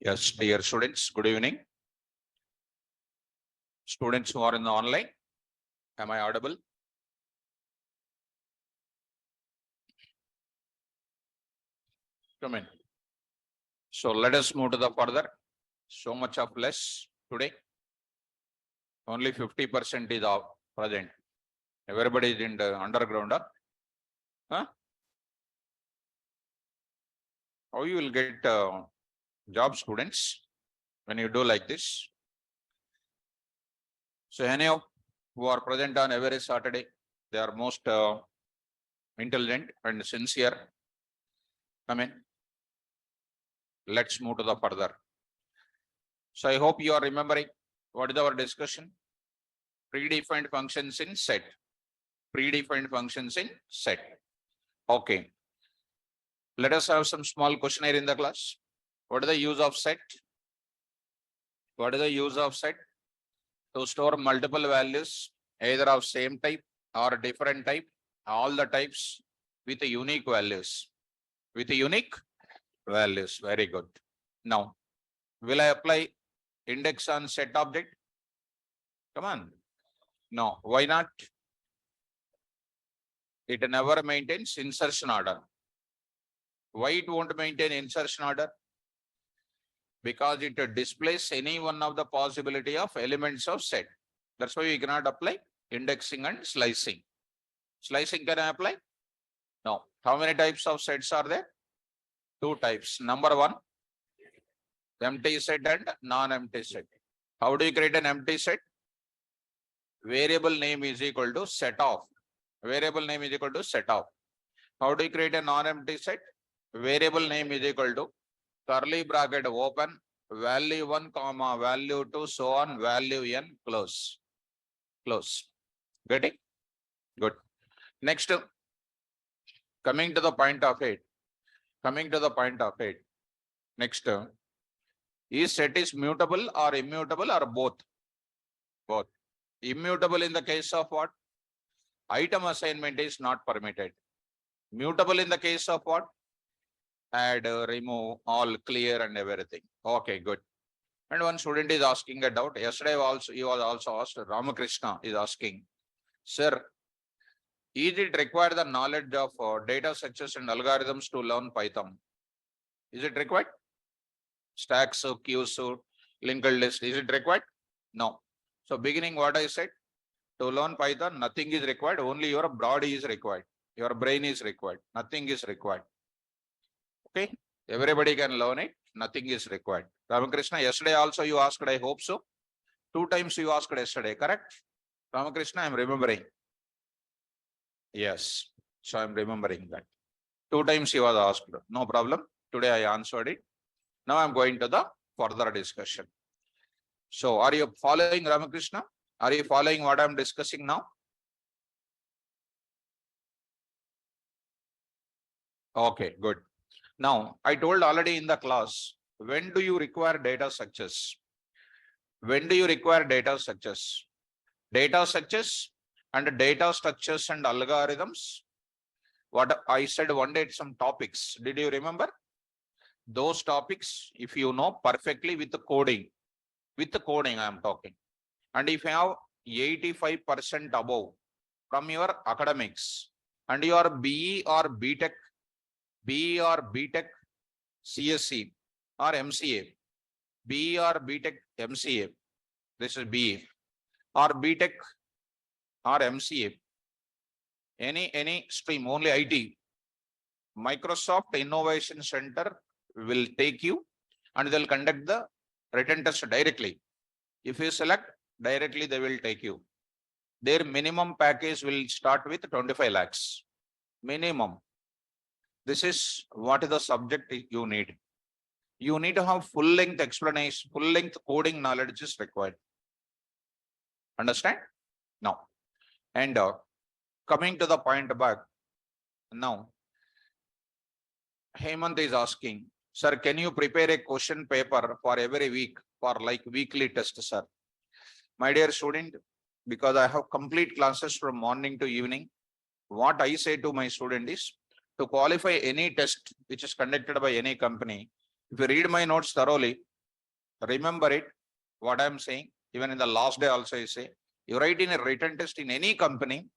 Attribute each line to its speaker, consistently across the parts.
Speaker 1: Yes, dear students, good evening. Students who are in the online, am I audible? Come in. So let us move to the further. So much of less today. Only 50% is of present. Everybody is in the underground. Huh? How you will get job, students, when you do like this? So any of who are present on every Saturday, they are most intelligent and sincere. Come in. Let's move to the further. So I hope you are remembering what is our discussion. Predefined functions in set. Predefined functions in set. Okay. Let us have some small questionnaire in the class. What is the use of set? What is the use of set? To store multiple values, either of same type or different type, all the types with unique values. With unique values. Very good. Now, will I apply index on set object? Come on. No. Why not? It never maintains insertion order. Why it won't maintain insertion order? Because it displays any one of the possibility of elements of set. That's why we cannot apply indexing and slicing. Slicing can I apply? No. How many types of sets are there? Two types. Number one, empty set and non-empty set. How do you create an empty set? Variable name is equal to set of. Variable name is equal to set of. How do you create a non-empty set? Variable name is equal to curly bracket open, value 1 comma value 2, so on, value n, close. Close. Getting? Good. Next, coming to the point of it. Next, is set is mutable or immutable or both? Both. Immutable in the case of what? Item assignment is not permitted. Mutable in the case of what? Add, remove, all, clear and everything. Okay, good. And one student is asking a doubt. Yesterday also he was also asked, Ramakrishna is asking, sir, is it required the knowledge of data structures and algorithms to learn Python? Is it required? Stacks, queues, linked list, is it required? No. So beginning what I said, to learn Python, nothing is required, only your body is required. Your brain is required, nothing is required. Okay, everybody can learn it, nothing is required. Ramakrishna, yesterday also you asked, I hope so. 2 times you asked yesterday, correct? Ramakrishna, I am remembering. Yes, so I am remembering that. 2 times he was asked, no problem. Today I answered it. Now I am going to the further discussion. So are you following Ramakrishna? Are you following what I am discussing now? Okay, good. Now, I told already in the class, when do you require data structures? When do you require data structures? Data structures and data structures and algorithms. What I said one day, some topics. Did you remember? Those topics, if you know perfectly with the coding I am talking. And if you have 85% above from your academics and you are BE or BTech, CSC or MCA, BE or BTech, MCA, this is BE, or BTech or MCA, any stream, only IT, Microsoft Innovation Center will take you and they'll conduct the written test directly. If you select, directly they will take you. Their minimum package will start with 25 lakhs. Minimum. This is what is the subject you need. You need to have full-length explanation, full-length coding knowledge is required. Understand? Now, and coming to the point back, now, Hemant is asking, sir, can you prepare a question paper for every week for like weekly test, sir? My dear student, because I have complete classes from morning to evening, what I say to my student is, to qualify any test which is conducted by any company, if you read my notes thoroughly, Remember it, what I'm saying. Even in the last day also I say, you write in a written test in any company,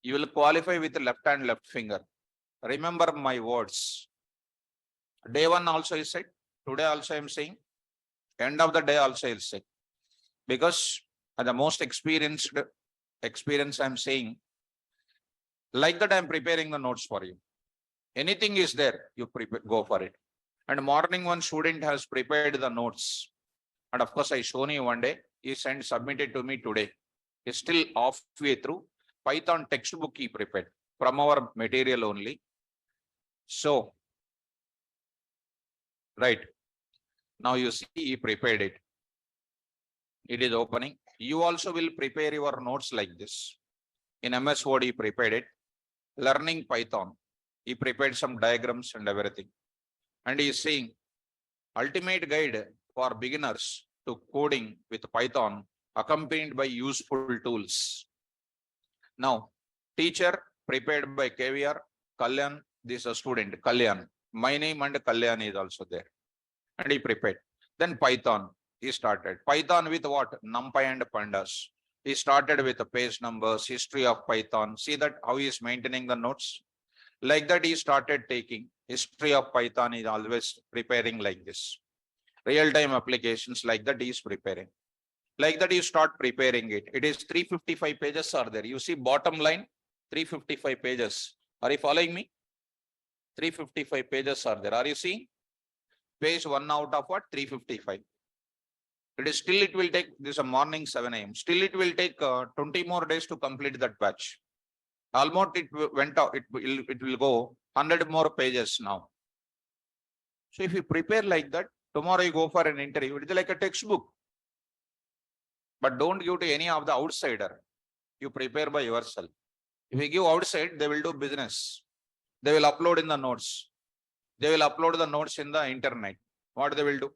Speaker 1: you will qualify with the left hand, left finger. Remember my words. Day one also I said, today also I'm saying, end of the day also I'll say. Because the most experience I'm saying, like that I'm preparing the notes for you. Anything is there, you prepare, go for it. And morning one student has prepared the notes. And of course, I shown you one day, he submitted to me today. He's still halfway through. Python textbook he prepared from our material only. So, right. Now you see he prepared it. It is opening. You also will prepare your notes like this. In MS Word, he prepared it. Learning Python. He prepared some diagrams and everything. And he is saying, ultimate guide for beginners to coding with Python, accompanied by useful tools. Now, teacher prepared by KVR, Kalyan, this is a student, Kalyan. My name and Kalyan is also there. And he prepared. Then Python, he started. Python with what? NumPy and Pandas. He started with the page numbers, history of Python. See that how he is maintaining the notes? Like that he started taking. History of Python is always preparing like this. Real-time applications like that he is preparing. Like that you start preparing it. It is 355 pages are there. You see bottom line, 355 pages. Are you following me? 355 pages are there. Are you seeing? Page 1 out of what? 355. It is still, it will take, this is a morning 7 a.m. Still it will take 20 more days to complete that batch. Almost it went out, it will go 100 more pages now. So if you prepare like that, tomorrow you go for an interview, it is like a textbook. But don't give to any of the outsider. You prepare by yourself. If you give outside, they will do business. They will upload in the notes. They will upload the notes in the internet. What they will do?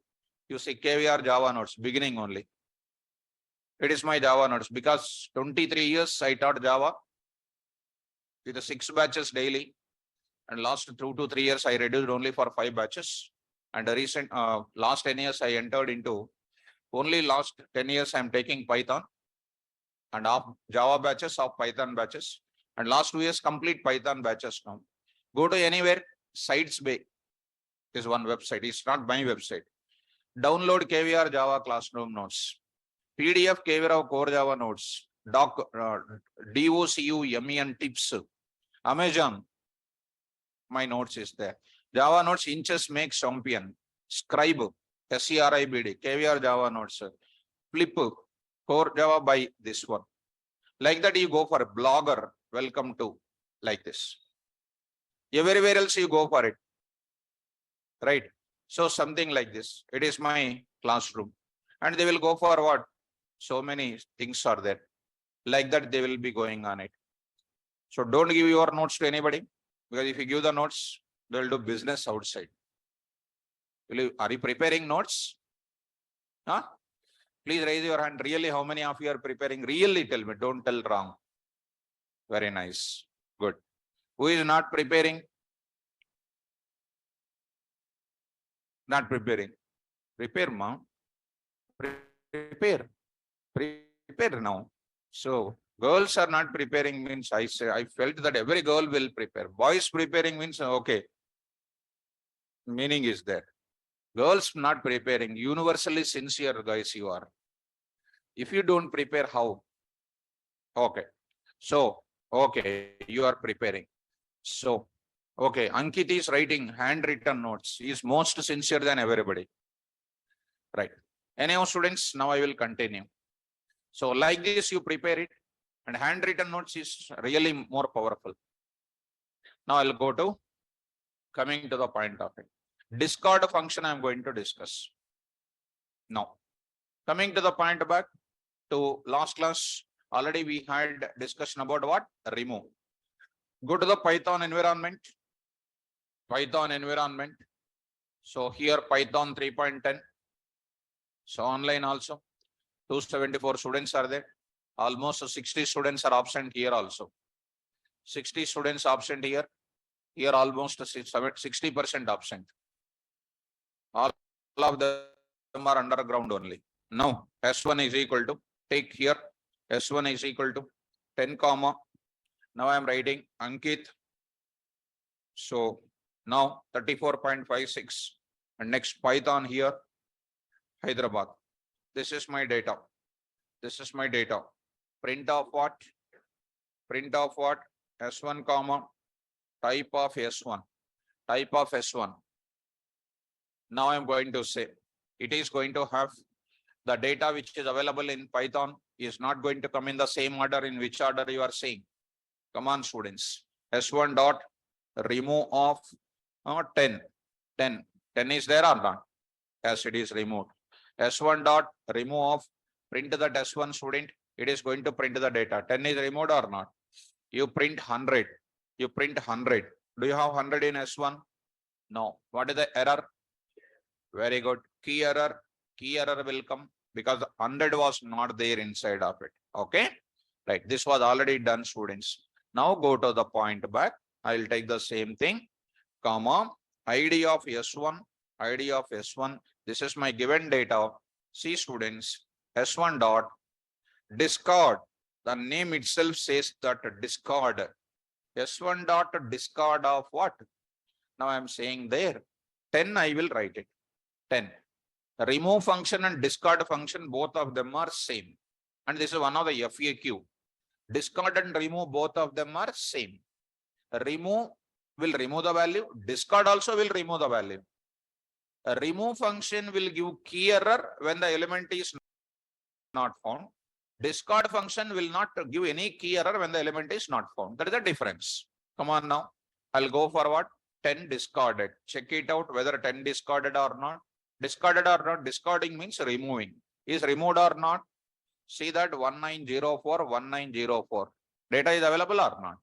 Speaker 1: You see KVR Java notes, beginning only. It is my Java notes because 23 years I taught Java with the 6 batches daily. And last 2 to 3 years, I reduced only for 5 batches. And the recent, last 10 years, I entered into only last 10 years, I'm taking Python and of Java batches, of Python batches. And last 2 years, complete Python batches now. Go to anywhere, Sites Bay is one website. It's not my website. Download KVR Java classroom notes. PDF KVR core Java notes. DOCU MEN tips. Amazon, my notes is there. Java notes, inches makes champion. Scribe, SCRIBD, KVR Java notes. Flip, core Java by this one. Like that you go for a blogger, welcome to, like this. Everywhere else you go for it, right? So something like this. It is my classroom. And they will go for what? So many things are there. Like that they will be going on it. So don't give your notes to anybody. Because if you give the notes, they will do business outside. Are you preparing notes? Huh? Please raise your hand. Really, how many of you are preparing? Really tell me. Don't tell wrong. Very nice. Good. Who is not preparing? Not preparing. Prepare, mom. Prepare. Prepare now. So girls are not preparing means I felt that every girl will prepare. Boys preparing means okay. Meaning is there. Girls not preparing. Universally sincere guys you are. If you don't prepare, how? Okay. So, okay, you are preparing. So, okay, Ankit is writing handwritten notes. He is most sincere than everybody. Right. Anyhow, students, now I will continue. So, like this, you prepare it. And handwritten notes is really more powerful. Now, I'll go to coming to the point of it. Discard function I'm going to discuss. Now, coming to the point back to last class, already we had discussion about what? Remove. Go to the Python environment. Python environment. So here Python 3.10. So online also 274 students are there. Almost 60 students are absent here also. 60 students absent here. Here almost 60% absent. All of them them are underground only. Now S1 is equal to, take here, S1 is equal to 10 comma. Now I am writing Ankit. So now 34.56 and next Python here, Hyderabad. This is my data. This is my data. Print of what? Print of what? S1 comma, type of S1, type of S1. Now I am going to say it is going to have the data which is available in Python is not going to come in the same order in which order you are saying. Come on, students. S1 dot remove of 10. 10 is there or not? Yes, it is removed. S1 dot remove of, print that S1 student, it is going to print the data. 10 is removed or not? You print 100. You print 100. Do you have 100 in S1? No. What is the error? Very good. Key error. Key error will come because 100 was not there inside of it. Okay. Right. This was already done, students. Now go to the point back. I will take the same thing, comma, ID of S1, ID of S1. This is my given data. See, students, S1 dot discard. The name itself says that discard. S1 dot discard of what? Now I am saying there 10, I will write it 10. Remove function and discard function, both of them are same. And this is one of the FAQ. Discard and remove, both of them are same. Remove will remove the value. Discard also will remove the value. A remove function will give key error when the element is not found. Discard function will not give any key error when the element is not found. That is the difference. Come on now. I'll go for what? 10 discarded. Check it out whether 10 discarded or not. Discarded or not. Discarding means removing. Is removed or not? See that 1904, 1904. Data is available or not?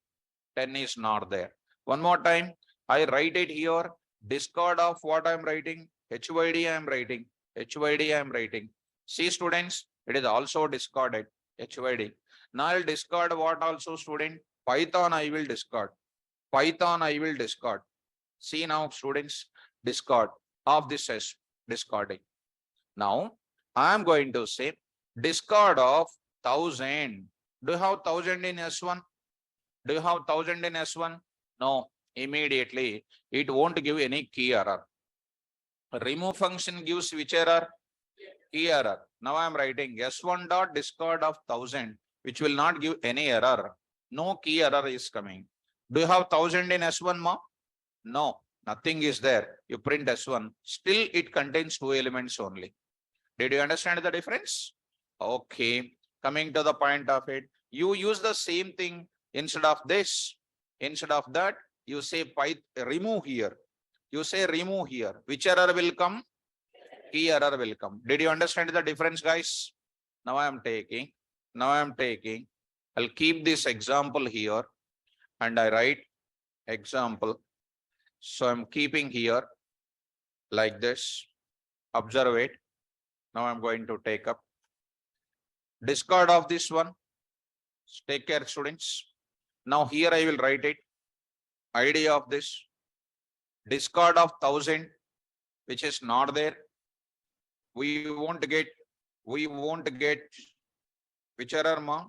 Speaker 1: 10 is not there. One more time. I write it here. Discard of what I am writing? HYD I am writing. HYD I am writing. See, students, it is also discarded. HYD. Now I'll discard what also, student? Python I will discard. Python I will discard. See now, students, discard of this is discarding. Now I am going to say discard of 1000. Do you have 1000 in S1? Do you have 1000 in S1? No. Immediately it won't give any key error. Remove function gives which error? Key error. Now I am writing S1 dot discard of 1000, which will not give any error. No key error is coming. Do you have 1000 in S1, ma? No, nothing is there. You print S1. Still it contains 2 elements only. Did you understand the difference? Okay. Coming to the point of it, you use the same thing instead of this. Instead of that, you say remove here. You say remove here. Which error will come? Key error will come. Did you understand the difference, guys? Now I am taking. I'll keep this example here and I write example. So I'm keeping here like this. Observe it. Now I'm going to take up discard of this one. Take care, students. Now here I will write it. ID of this. Discard of 1000, which is not there. We won't get which error, ma?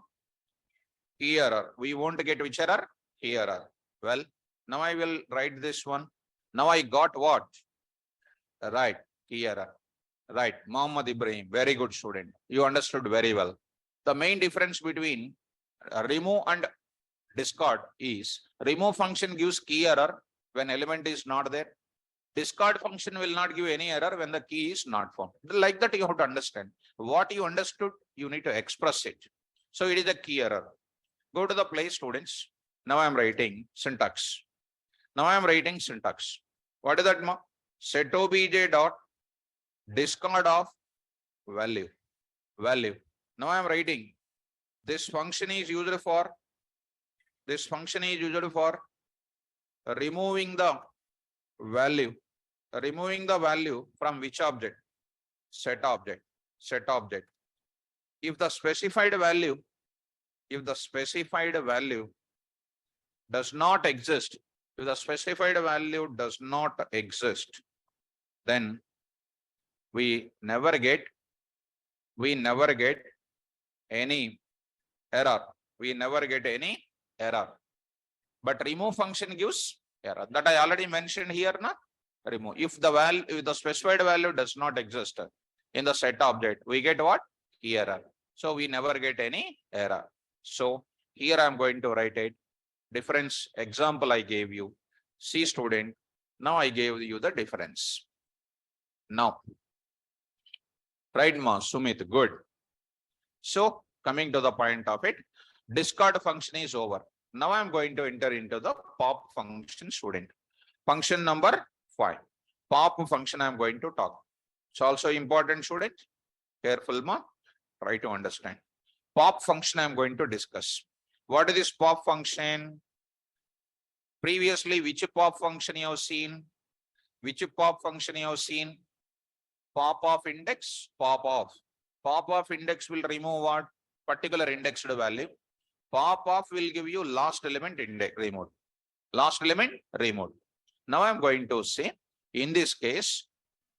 Speaker 1: Key error. We won't get which error? Key error. Well, now I will write this one. Now I got what? Right, key error. Right, Muhammad Ibrahim. Very good student. You understood very well. The main difference between remove and discard is remove function gives key error when element is not there. Discard function will not give any error when the key is not found. Like that, you have to understand. What you understood, you need to express it. So it is a key error. Go to the place, students. Now I am writing syntax. What is that, ma? Set obj dot discard of value. Now I am writing this function is used for removing the value from which object? Set object. If the specified value does not exist, then we never get any error. We never get any error. But remove function gives error. That I already mentioned here, na? Remove. If the specified value does not exist in the set object, we get what? Error. So we never get any error. So here I am going to write it. Difference example I gave you. See student, now I gave you the difference. Now, right, ma, Sumit, good. So coming to the point of it, discard function is over. Now I'm going to enter into the pop function, student. Function number 5. Pop function I'm going to talk. It's also important, student. Careful, ma. Try to understand. Pop function I'm going to discuss. What is this pop function? Previously, which pop function you have seen? Which pop function you have seen? Pop of index, pop of. Pop of index will remove what? Particular indexed value. Pop of will give you last element index removed. Last element removed. Now I'm going to say, in this case,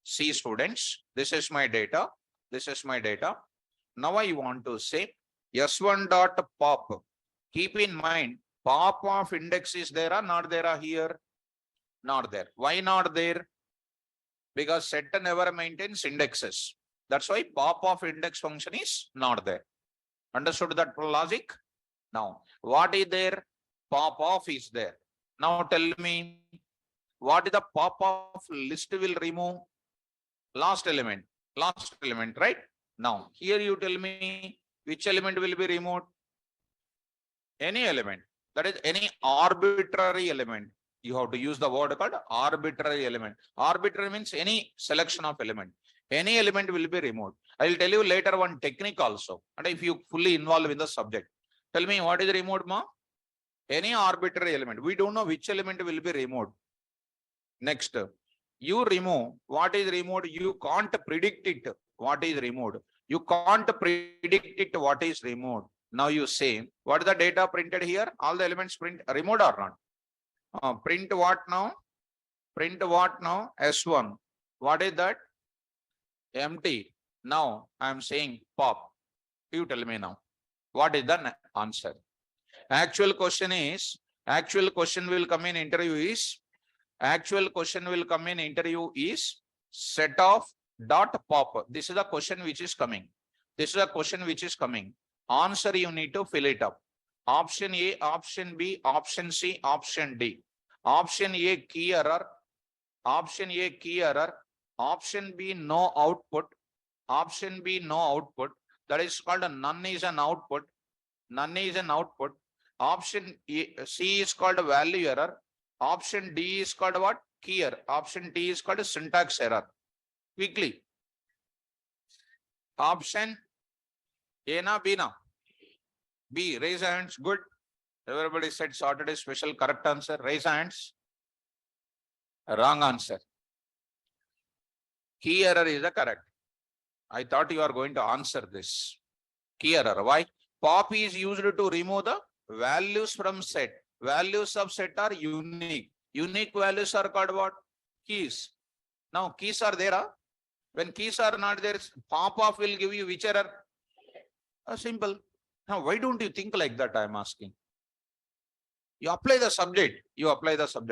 Speaker 1: see students, this is my data. This is my data. Now I want to say S1 dot pop. Keep in mind, pop of index is there or not there here? Not there. Why not there? Because set never maintains indexes. That's why pop of index function is not there. Understood that logic? Now, what is there? Pop of is there. Now tell me, what is the pop of list will remove? Last element, right? Now, here you tell me which element will be removed? Any element. That is any arbitrary element. You have to use the word called arbitrary element. Arbitrary means any selection of element. Any element will be removed. I will tell you later one technique also. And if you fully involve in the subject, tell me what is removed, ma? Any arbitrary element. We don't know which element will be removed. Next, you remove. What is removed? You can't predict it. What is removed? You can't predict it. What is removed? Now you say, what is the data printed here? All the elements removed or not? Print what now? Print what now? S1. What is that? Empty. Now I am saying pop. You tell me now. What is the answer? Actual question will come in interview is set of dot pop. This is the question which is coming. Answer you need to fill it up. Option A, option B, option C, option D. Option A, key error. Option A, key error. Option B, no output. Option B, no output. That is called a none is an output. None is an output. Option C is called a value error. Option D is called what? Key error. Option D is called a syntax error. Quickly. Option A na B na? B. Raise hands. Good. Everybody said Saturday special. Correct answer. Raise hands. Wrong answer. Key error is the correct. I thought you are going to answer this. Key error. Why? Pop is used to remove the values from set. Values of set are unique. Unique values are called what? Keys. Now keys are there. When keys are not there, pop off will give you which error? Simple. Now why don't you think like that? I am asking. You apply the subject.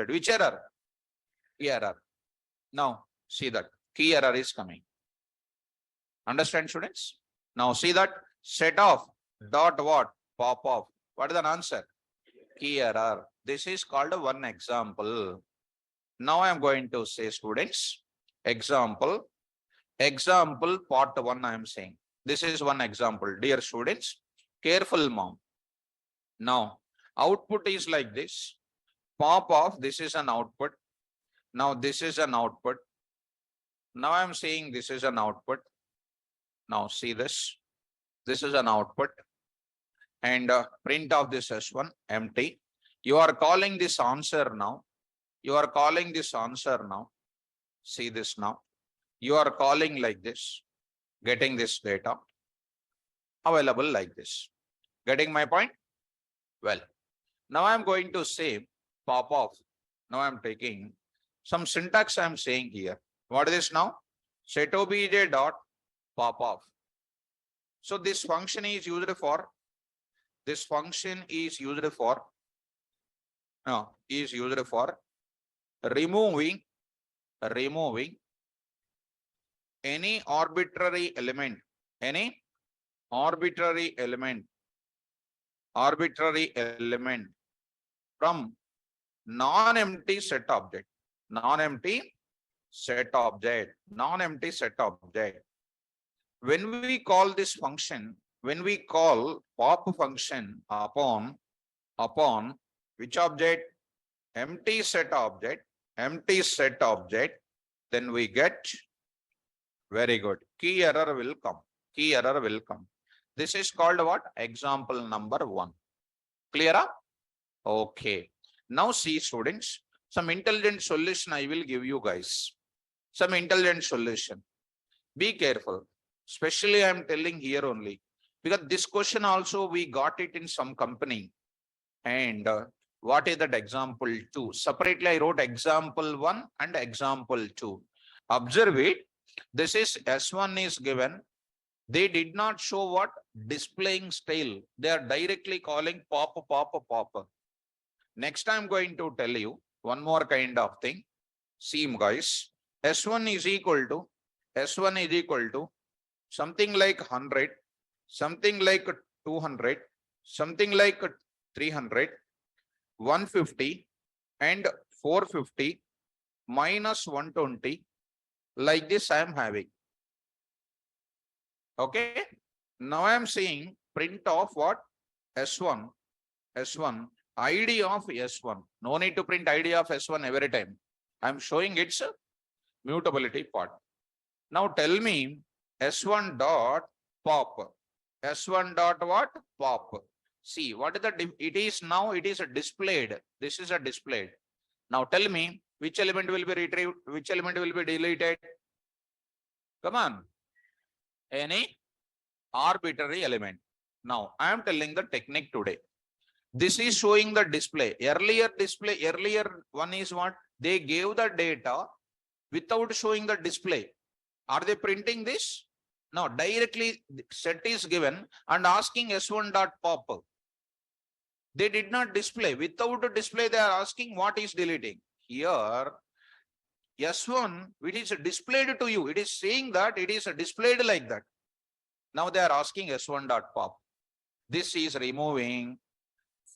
Speaker 1: Which error? Key error. Now see that key error is coming. Understand, students? Now see that set of dot what? Pop off. What is the answer? Key error. This is called one example. Now I am going to say, students, example part 1 I am saying. This is one example. Dear students, careful mom. Now output is like this. Pop off, this is an output. Now this is an output. Now I am saying this is an output. Now see this. This is an output. And print of this S1 empty. You are calling this answer now. See this now. You are calling like this, getting this data available like this. Getting my point? Well, now I'm going to say pop off. Now I'm taking some syntax I'm saying here. What is this now? set obj dot pop off. So this function is used for removing any arbitrary element, arbitrary element from non-empty set object. When we call this function, when we call pop function upon which object? Empty set object, then we get, very good, key error will come. This is called what? Example number 1. Clear up? Okay. Now see, students, some intelligent solution I will give you guys. Some intelligent solution. Be careful. Especially I am telling here only, because this question also we got it in some company. And what is that example 2? Separately I wrote example 1 and example 2. Observe it. This is S1 is given. They did not show what? Displaying style. They are directly calling pop. Next I'm going to tell you one more kind of thing. See guys, S1 is equal to something like 100, something like 200, something like 300, 150 and 450 minus 120. Like this I am having. Okay. Now I am saying print of what? S1, ID of S1. No need to print ID of S1 every time. I am showing its mutability part. Now tell me S1 dot pop. S1 dot what? Pop. See, what is the, it is now, it is a displayed. This is a displayed. Now tell me which element will be retrieved, which element will be deleted. Come on. Any arbitrary element. Now I am telling the technique today. This is showing the display. Earlier one is what? They gave the data without showing the display. Are they printing this? No, directly set is given and asking S1 dot pop. They did not display. Without a display, they are asking what is deleting. Here, S1, which is displayed to you, it is saying that it is displayed like that. Now they are asking S1 dot pop. This is removing.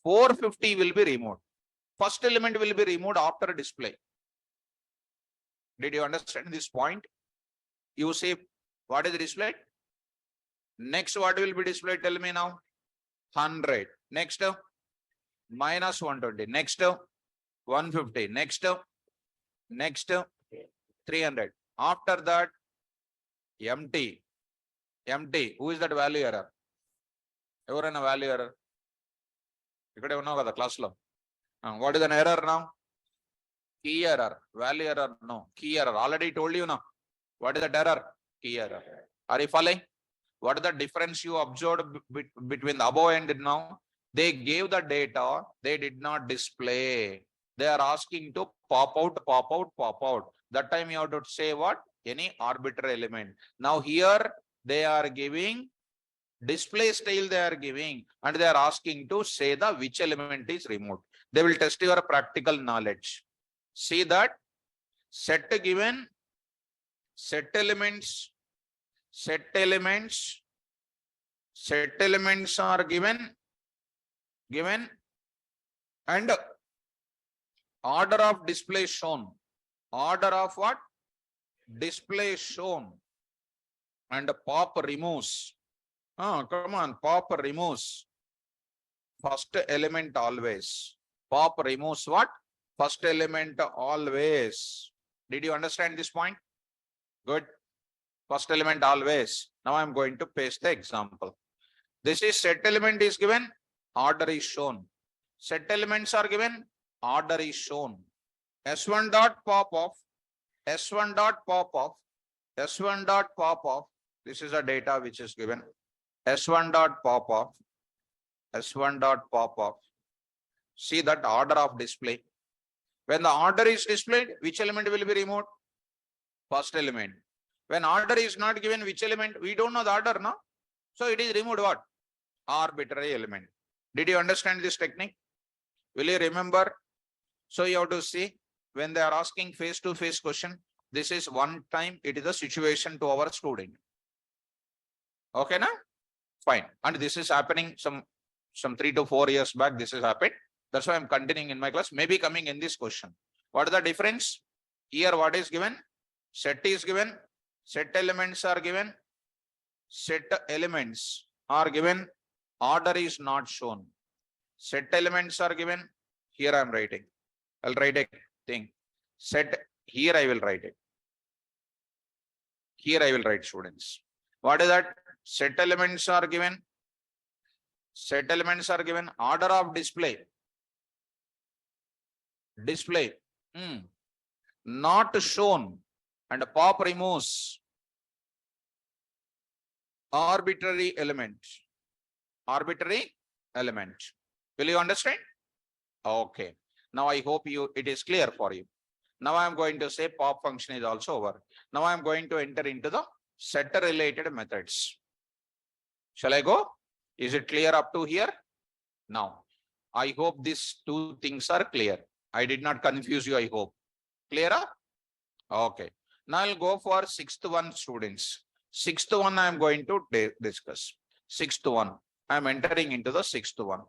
Speaker 1: 450 will be removed. First element will be removed after display. Did you understand this point? You say, what is displayed? Next, what will be displayed? Tell me now. 100. Next, minus 120. Next, 150. Next, 300. After that, empty. Who is that value error? Everyone a value error. ikkade unnao kada class lo. What is an error now? Key error. Value error. No. Key error. Already told you now. What is that error? Key error. Are you following? What is the difference you observed between the above and now? They gave the data. They did not display. They are asking to pop out. That time you have to say what? Any arbitrary element. Now here they are giving display style they are giving and they are asking to say the which element is removed. They will test your practical knowledge. See that set given, set elements are given and order of display shown. Order of what? Display shown. And pop removes. Come on, pop removes first element always. Pop removes what? First element always. Did you understand this point? Good. First element always. Now I am going to paste the example. This is set element is given, order is shown. Set elements are given, order is shown. S1 dot pop off, S1 dot pop off, S1 dot pop off. This is a data which is given. S1 dot pop off, S1 dot pop off. See that order of display. When the order is displayed, which element will be removed? First element. When order is not given, which element? We don't know the order, no? So it is removed what? Arbitrary element. Did you understand this technique? Will you remember? So you have to see when they are asking face-to-face question, this is one time, it is a situation to our student. Okay, na? Fine. And this is happening some 3 to 4 years back. This has happened. That's why I'm continuing in my class. Maybe coming in this question. What is the difference? Here, what is given? Set is given. Set elements are given. Set elements are given. Order is not shown. Set elements are given. Here I am writing. I'll write a thing. Set. Here I will write it. Here I will write, students. What is that? Set elements are given. Set elements are given. Order of display. Display. Not shown. And pop removes arbitrary element. Arbitrary element. Will you understand? Okay. Now I hope it is clear for you. Now I am going to say pop function is also over. Now I am going to enter into the setter related methods. Shall I go? Is it clear up to here? Now, I hope these two things are clear. I did not confuse you, I hope. Clear? Okay. Now I'll go for sixth one, students. Sixth one I am going to discuss. Sixth one. I am entering into the sixth one.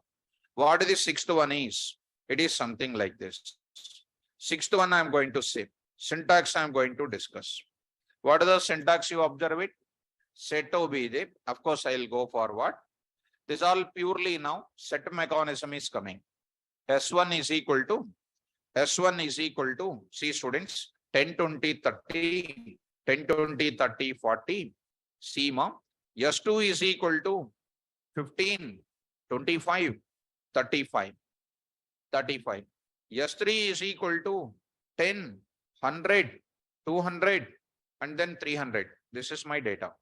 Speaker 1: What the sixth one is? It is something like this. Sixth one I am going to say. Syntax I am going to discuss. What are the syntax you observe it? Set obj. Of course, I will go forward. This all purely now set mechanism is coming. S1 is equal to, see students, 10, 20, 30, 10, 20, 30, 40, SEMA. S2 is equal to 15, 25, 35, 35. S3 is equal to 10, 100, 200, and then 300. This is my data.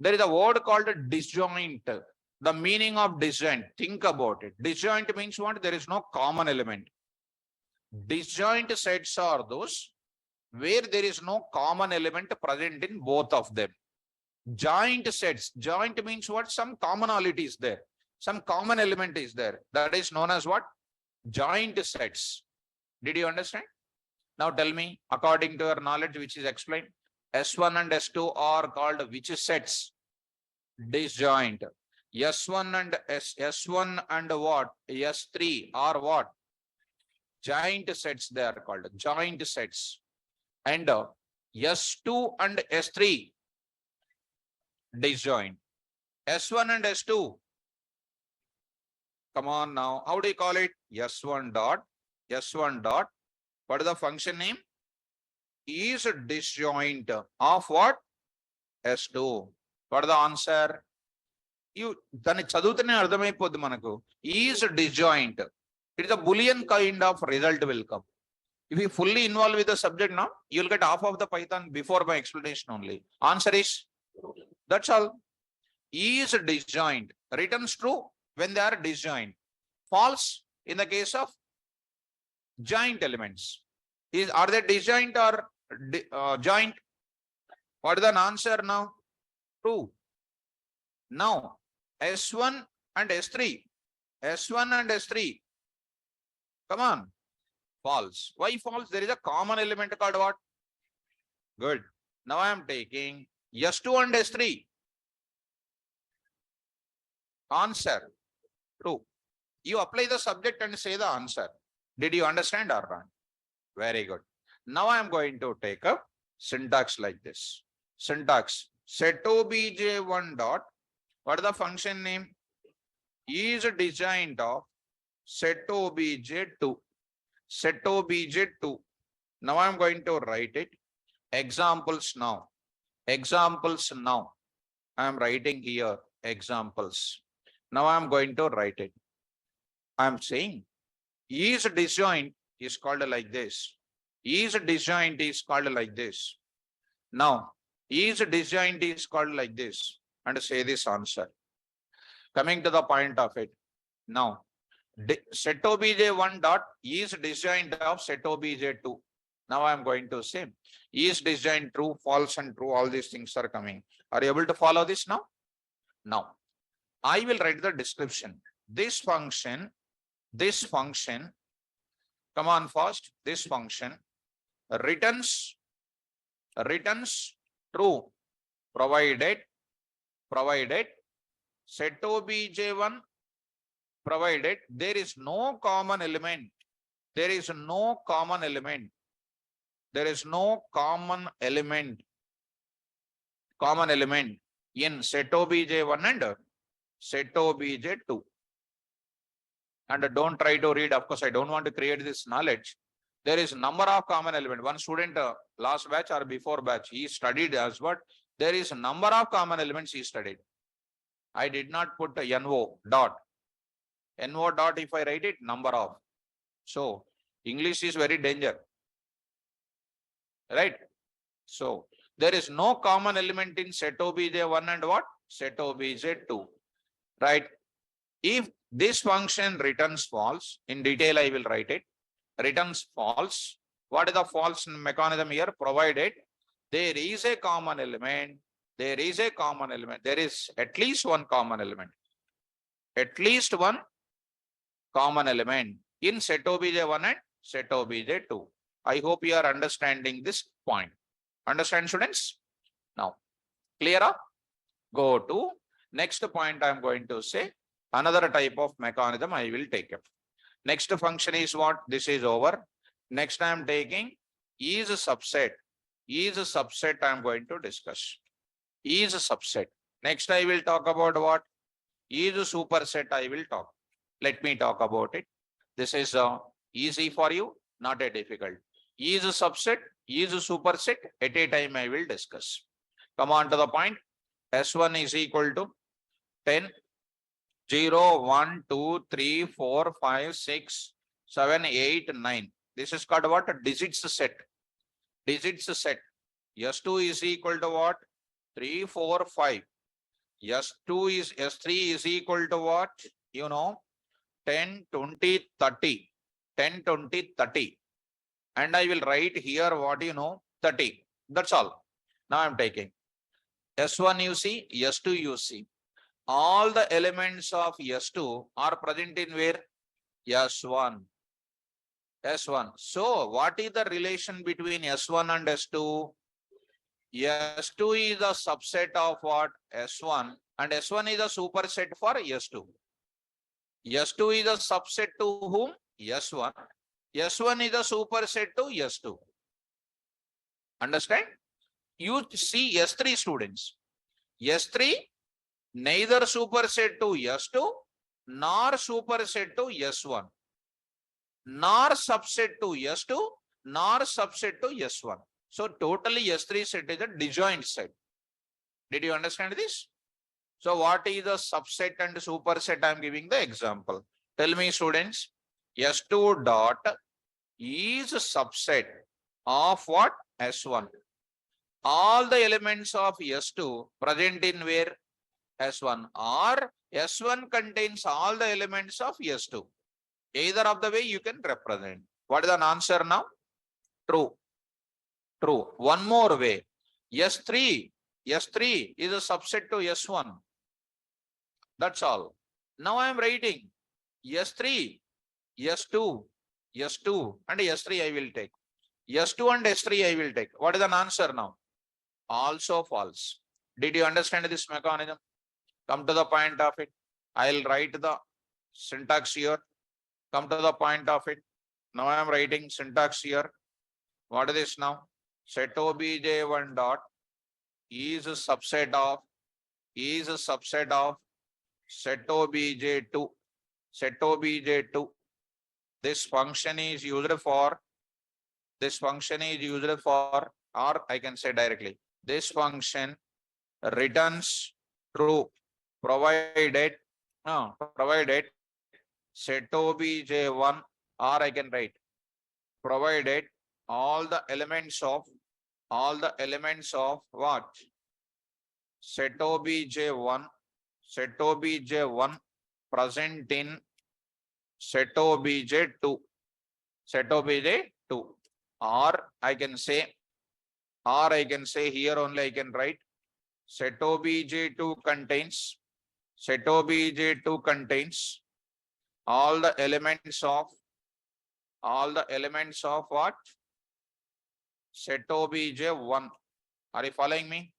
Speaker 1: There is a word called disjoint. The meaning of disjoint, think about it. Disjoint means what? There is no common element. Disjoint sets are those where there is no common element present in both of them. Joint sets, joint means what? Some commonality is there. Some common element is there. That is known as what? Joint sets. Did you understand? Now tell me, according to your knowledge, which is explained, S1 and S2 are called which sets? Disjoint. S1 and S1 and what? S3 are what? Joint sets, they are called joint sets. And S2 and S3 disjoint. S1 and S2. Come on now. How do you call it? S1 dot. S1 dot. What is the function name? Is disjoint of what? S2. What is the answer? You dani chadutane ardhamaipoddu manaku. Is disjoint. It is a Boolean kind of result will come. If you fully involve with the subject now, you will get half of the Python before my explanation only. Answer is, that's all. Is disjoint. Returns true when they are disjoint. False in the case of joint elements. Are they disjoint or joint? What is the answer now? True. Now, S1 and S3. S1 and S3. Come on. False. Why false? There is a common element called what? Good. Now I am taking S2 and S3. Answer. True. You apply the subject and say the answer. Did you understand or not? Very good. Now I am going to take a syntax like this. Syntax. Set obj1 dot. What is the function name? Is disjoint of set obj2. Set obj2. Now I am going to write it. Examples now. Examples now. I am writing here examples. Now I am going to write it. I am saying is disjoint is called like this. Is disjoint is called like this. Now is disjoint is called like this. And say this answer. Coming to the point of it. Now set obj1 dot is disjoint of set obj2. Now I am going to say, is disjoint true, false and true, all these things are coming. Are you able to follow this now? Now, I will write the description. This function, come on fast, this function returns true, provided set obj1, provided there is no common element, there is no common element in set obj1 and set obj2. And don't try to read, of course I don't want to create this knowledge. There is number of common element. One student last batch or before batch, he studied as what? There is a number of common elements he studied. I did not put a NO dot. NO dot, if I write it, number of. So English is very danger. Right? So there is no common element in set obj1 and what? Set obj2. Right? If this function returns false, in detail I will write it, returns false. What is the false mechanism here? Provided there is a common element, there is at least one common element, in set obj1 and set obj2. I hope you are understanding this point. Understand, students? Now, clear up? Go to next point. I am going to say another type of mechanism I will take up. Next function is what? This is over. Next I am taking is a subset. Is a subset I am going to discuss. Is a subset. Next I will talk about what? Is a superset I will talk. Let me talk about it. This is easy for you, not a difficult. Is a subset, is a superset, at a time I will discuss. Come on to the point. S1 is equal to 10, 0, 1, 2, 3, 4, 5, 6, 7, 8, 9. This is called what? A digits set. Digits set. S2 is equal to what? 3, 4, 5. S3 is equal to what? You know, 10, 20, 30. 10, 20, 30. And I will write here what you know, 30. That's all. Now I am taking S1 you see, S2 you see. All the elements of S2 are present in where? S1. S1. So what is the relation between S1 and S2? S2 is a subset of what? S1, and S1 is a superset for S2. S2 is a subset to whom? S1. S1 is a superset to S2. Understand? You see S3 students. S3 neither superset to S2 nor superset to S1, nor subset to S2 nor subset to S1. So totally S3 set is a disjoint set. Did you understand this? So what is the subset and superset? I am giving the example. Tell me students, S2 dot is a subset of what? S1. All the elements of S2 present in where? S1, or S1 contains all the elements of S2. Either of the way you can represent. What is the answer now? True. True. One more way. S3 is a subset to S1. That's all. Now I am writing S3, S2, and S3 I will take. S2 and S3 I will take. What is the answer now? Also false. Did you understand this mechanism? Come to the point of it. I'll write the syntax here. Come to the point of it. Now I am writing syntax here. What is this now? Set obj1 dot is a subset of set obj2. Set obj2. This function is used for, or I can say directly, this function returns true provided set obj1, or I can write provided all the elements of what? Set obj1 present in set obj2. or I can say, here only I can write set obj2 contains, set obj2 contains all the elements of, what? Set obj1. Are you following me?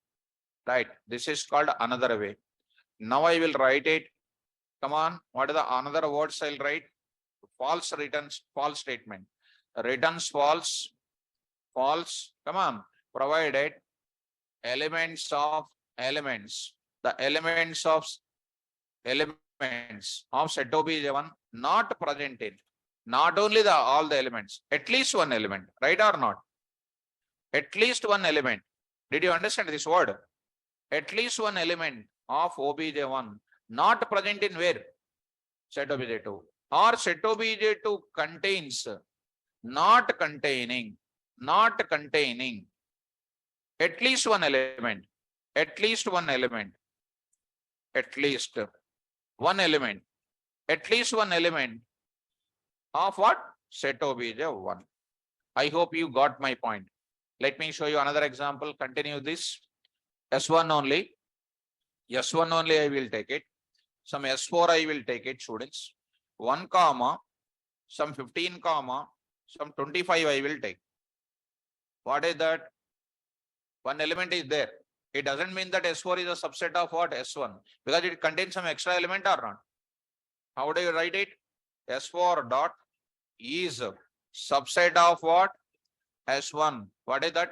Speaker 1: Right. This is called another way. Now I will write it. Come on. What are the another words I'll write? False returns, false statement. Returns false, false. Come on. Provided elements of elements. The elements of set obj1 not present in. Not only the all the elements, at least one element, right or not? At least one element. Did you understand this word? At least one element of obj1 not present in where? Set obj2. Or set obj2 contains, not containing at least one element, at least one element, at least one element, at least one element of what? Set obj1. I hope you got my point. Let me show you another example. Continue this. S1 only. S1 only I will take it. Some S4 I will take it, students. 1 comma, some 15 comma, some 25 I will take. What is that? One element is there. It doesn't mean that S4 is a subset of what? S1, because it contains some extra element or not. How do you write it? S4 dot is a subset of what? S1. What is that?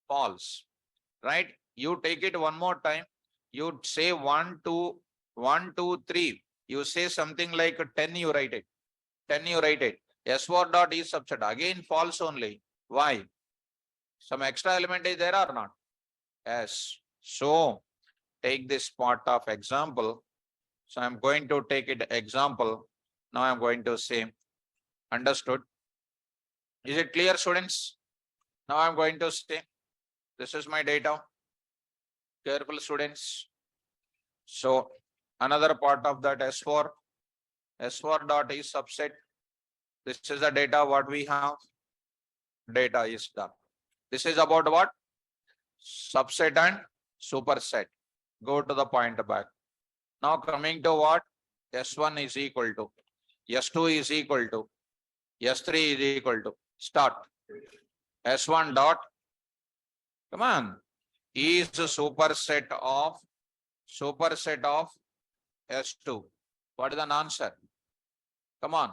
Speaker 1: False. Right? You take it one more time. You say 1, 2, 1, 2, 3. You say something like 10, you write it. 10, you write it. S4 dot is subset. Again, false only. Why? Some extra element is there or not? Yes. So take this part of example. So I'm going to take it example. Now I'm going to say, understood? Is it clear, students? Now I'm going to say, this is my data. Careful, students. So another part of that S4 dot is subset. This is the data what we have. Data is done. This is about what? Subset and superset. Go to the point back. Now coming to what? S1 is equal to, S2 is equal to, S3 is equal to. Start. S1 dot, come on, is a superset of S2. What is the answer? Come on.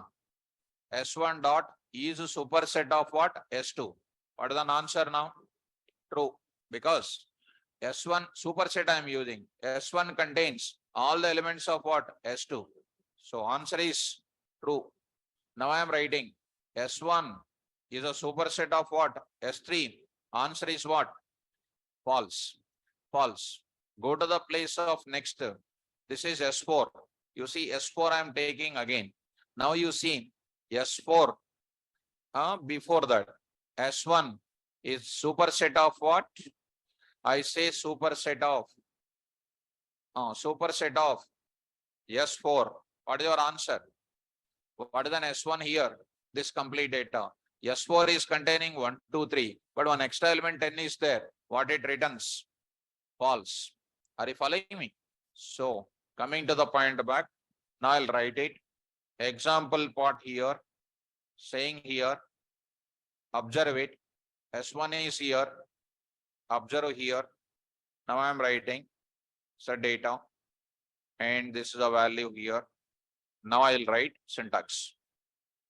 Speaker 1: S1 dot is a superset of what? S2. What is the answer now? True. Because S1 superset I am using. S1 contains all the elements of what? S2. So answer is true. Now I am writing S1 is a superset of what? S3. Answer is what? False. False. Go to the place of next. This is S4. You see S4 I am taking again. Now you see S4 before that. S1 is superset of what? I say superset of S4. What is your answer? What is an S1 here? This complete data. S4 is containing 1, 2, 3. But one extra element 10 is there. What it returns? False. Are you following me? So coming to the point back. Now I'll write it. Example part here. Saying here. Observe it. S1 is here. Observe here. Now I am writing. So data. And this is a value here. Now I'll write syntax.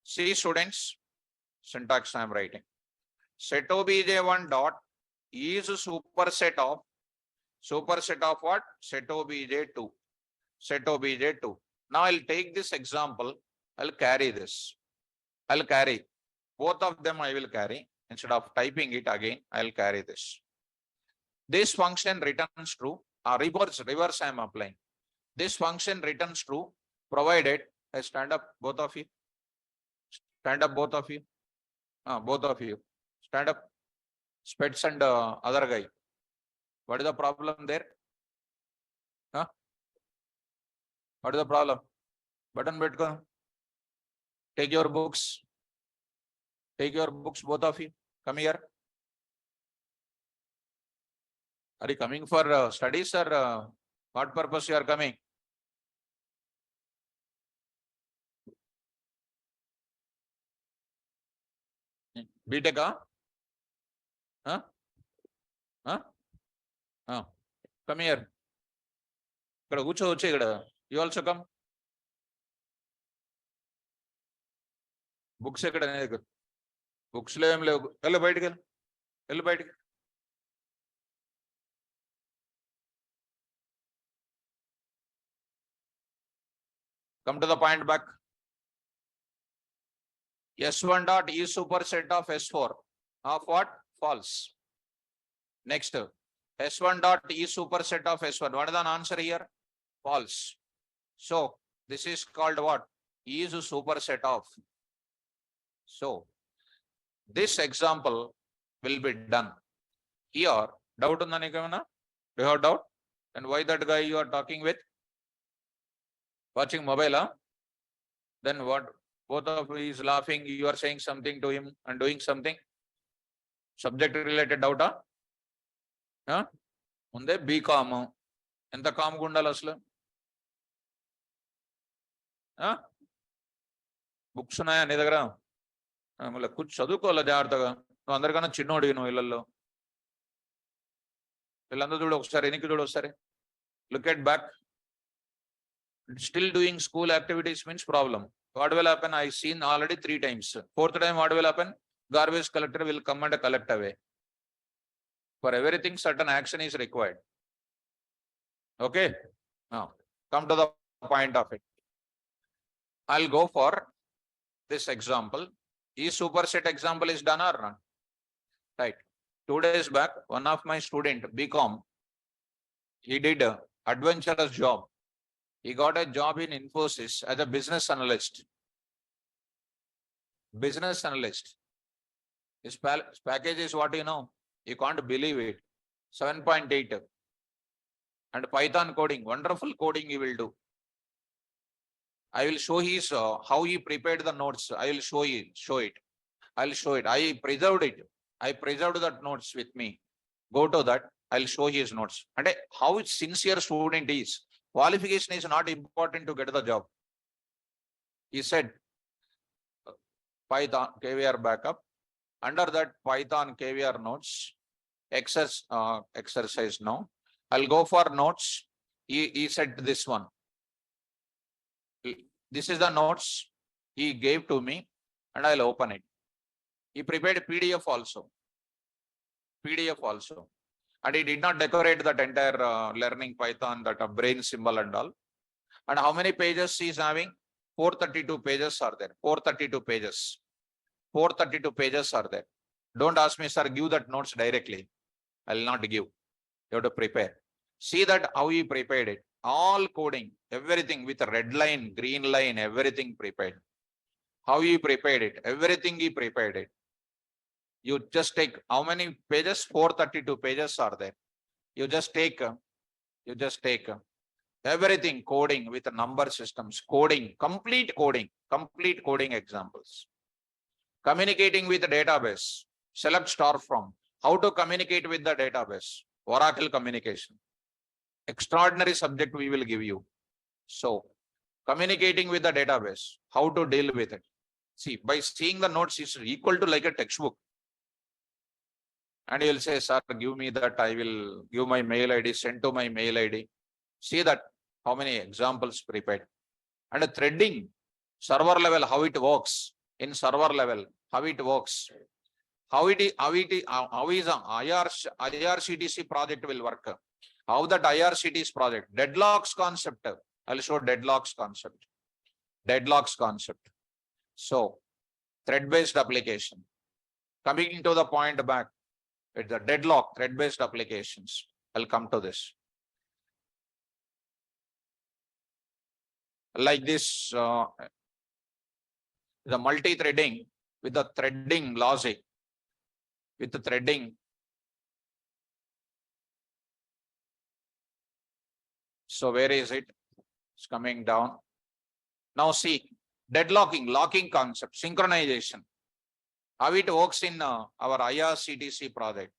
Speaker 1: See, students, syntax I am writing. Set obj1 dot is superset of what? Set obj2. Set obj2. Now I'll take this example. I'll carry this. I'll carry. Both of them I will carry. Instead of typing it again, I'll carry this. This function returns true. Reverse I am applying. This function returns true provided I stand up, both of you. Stand up, both of you. Both of you. Stand up. Spets and other guy. What is the problem there? What is the problem? Button betko. Take your books. Take your books, both of you. Come here. Are you coming for studies or what purpose you are coming? BTech? Huh? Huh? Huh? Come here. ఇక్కడ కూర్చోవచ్చు ఇక్కడ. You also come. Books ఎక్కడ నీ దగ్గర? Books లో ఏం లేవు. వెళ్ళు బయటికి వెళ్ళు. వెళ్ళు బయటికి. Come to the point back. S1 dot is superset of S4 of what? False. Next, S1 dot is superset of S1. What is the answer here? False. So this is called what? Is superset of. So this example will be done. Here, doubt unda nikamana? Do you have doubt? And why that guy you are talking with? Watching mobile, huh? Then what? Both of you is laughing. You are saying something to him and doing something. Subject related doubt, huh? Unde BCom. ఎంత కామ్గా ఉండాలి అసలు? Books ఉన్నాయా నీ దగ్గర? మళ్ళీ కూర్చు చదువుకోవాలి జాగ్రత్తగా. నువ్వు అందరికన్నా చిన్నోడివి నువ్వు ఇళ్ళల్లో. వీళ్ళందరూ చూడు ఒకసారి, ఎనికి చూడు ఒకసారి. Look at back. Still doing school activities means problem. What will happen? I seen already 3 times. 4th time what will happen? Garbage collector will come and collect away. For everything certain action is required. Okay. Now come to the point of it. I'll go for this example. Is superset example is done or not? Right. 2 days back, one of my student, BCom, he did a adventurous job. He got a job in Infosys as a business analyst. Business analyst. His package is what you know. You can't believe it. 7.8. And Python coding, wonderful coding he will do. I will show his how he prepared the notes. I will show it. I'll show it. I preserved it. I preserved that notes with me. Go to that. I'll show his notes. And how sincere student is. Qualification is not important to get the job. He said, Python KVR backup. Under that Python KVR notes, exercise now. I'll go for notes. He said this one. This is the notes he gave to me and I'll open it. He prepared PDF also. And he did not decorate that entire learning Python, that brain symbol and all. And how many pages he is having? 432 pages are there. 432 pages. 432 pages are there. Don't ask me, sir, give that notes directly. I will not give. You have to prepare. See that how he prepared it. All coding, everything with a red line, green line, everything prepared. How he prepared it. Everything he prepared it. You just take how many pages? 432 pages are there. You just take everything coding with number systems, coding, complete coding examples. Communicating with the database, select star from. How to communicate with the database? Oracle communication. Extraordinary subject we will give you. So, communicating with the database, how to deal with it. See, by seeing the notes is equal to like a textbook. And you will say, sir, give me that. I will give my mail ID, send to my mail ID. See that how many examples prepared. And threading, server level, how it works. In server level, how it works. How is IRCTC project will work. How that IRCTC project. Deadlocks concept. I'll show deadlocks concept. So, thread-based application. Coming to the point back. It's the deadlock, thread-based applications. I'll come to this. Like this, the multi-threading with the threading logic. With the threading. So where is it? It's coming down. Now see, deadlocking, locking concept, synchronization. How it works in our IRCTC project.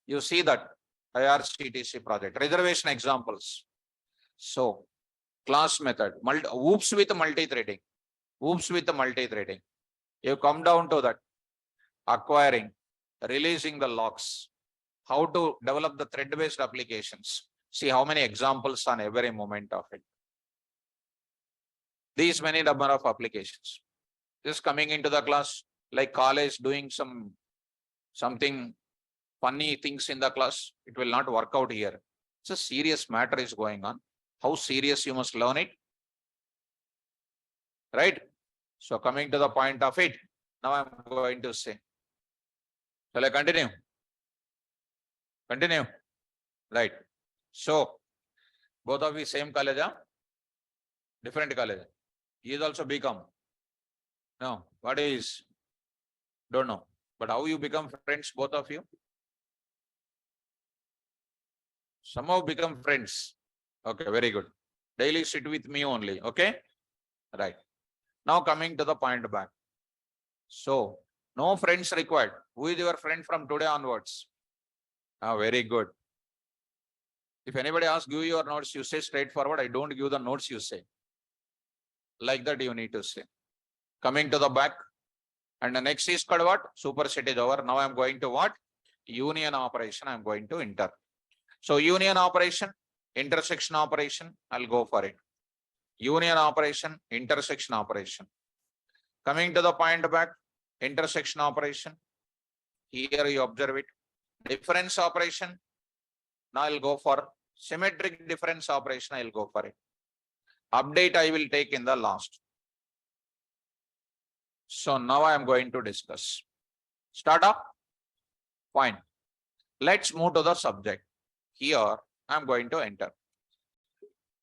Speaker 1: You see that IRCTC project, reservation examples. So class method, oops with multi-threading, oops with multi-threading. You come down to that, acquiring, releasing the locks, how to develop the thread-based applications. See how many examples on every moment of it. These many number of applications. Just coming into the class, like college doing something funny things in the class, it will not work out here. It's a serious matter is going on. How serious you must learn it, right? So coming to the point of it, now I'm going to say, shall I continue? Continue, right? So both of you same college, huh? Different college. He is also BCom. No, what is? Don't know. But how you become friends, both of you? Somehow become friends. Okay, very good. Daily sit with me only. Okay, right. Now coming to the point back. So no friends required. Who is your friend from today onwards? Ah, very good. If anybody asks, give your notes, you say straightforward. I don't give the notes, you say. Like that you need to say. Coming to the back. And the next is called what? Superset is over. Now I'm going to what? Union operation I'm going to enter. So union operation, intersection operation, I'll go for it. Union operation, intersection operation. Coming to the point back, intersection operation. Here you observe it. Difference operation. Now I'll go for symmetric difference operation. I'll go for it. Update I will take in the last. So now I am going to discuss. Start up. Fine. Let's move to the subject. Here I am going to enter.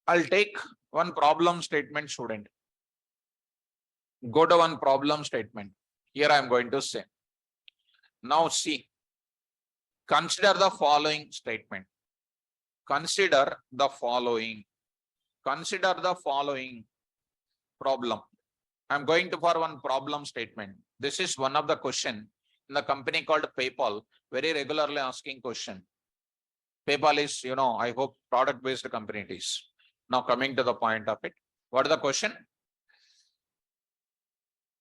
Speaker 1: I'll take one problem statement, student. Go to one problem statement. Here I am going to say. Now see. Consider the following statement. Consider the following. Consider the following problem. I'm going to for one problem statement. This is one of the question in the company called PayPal, very regularly asking question. PayPal is, I hope product-based company it is. Now coming to the point of it. What is the question?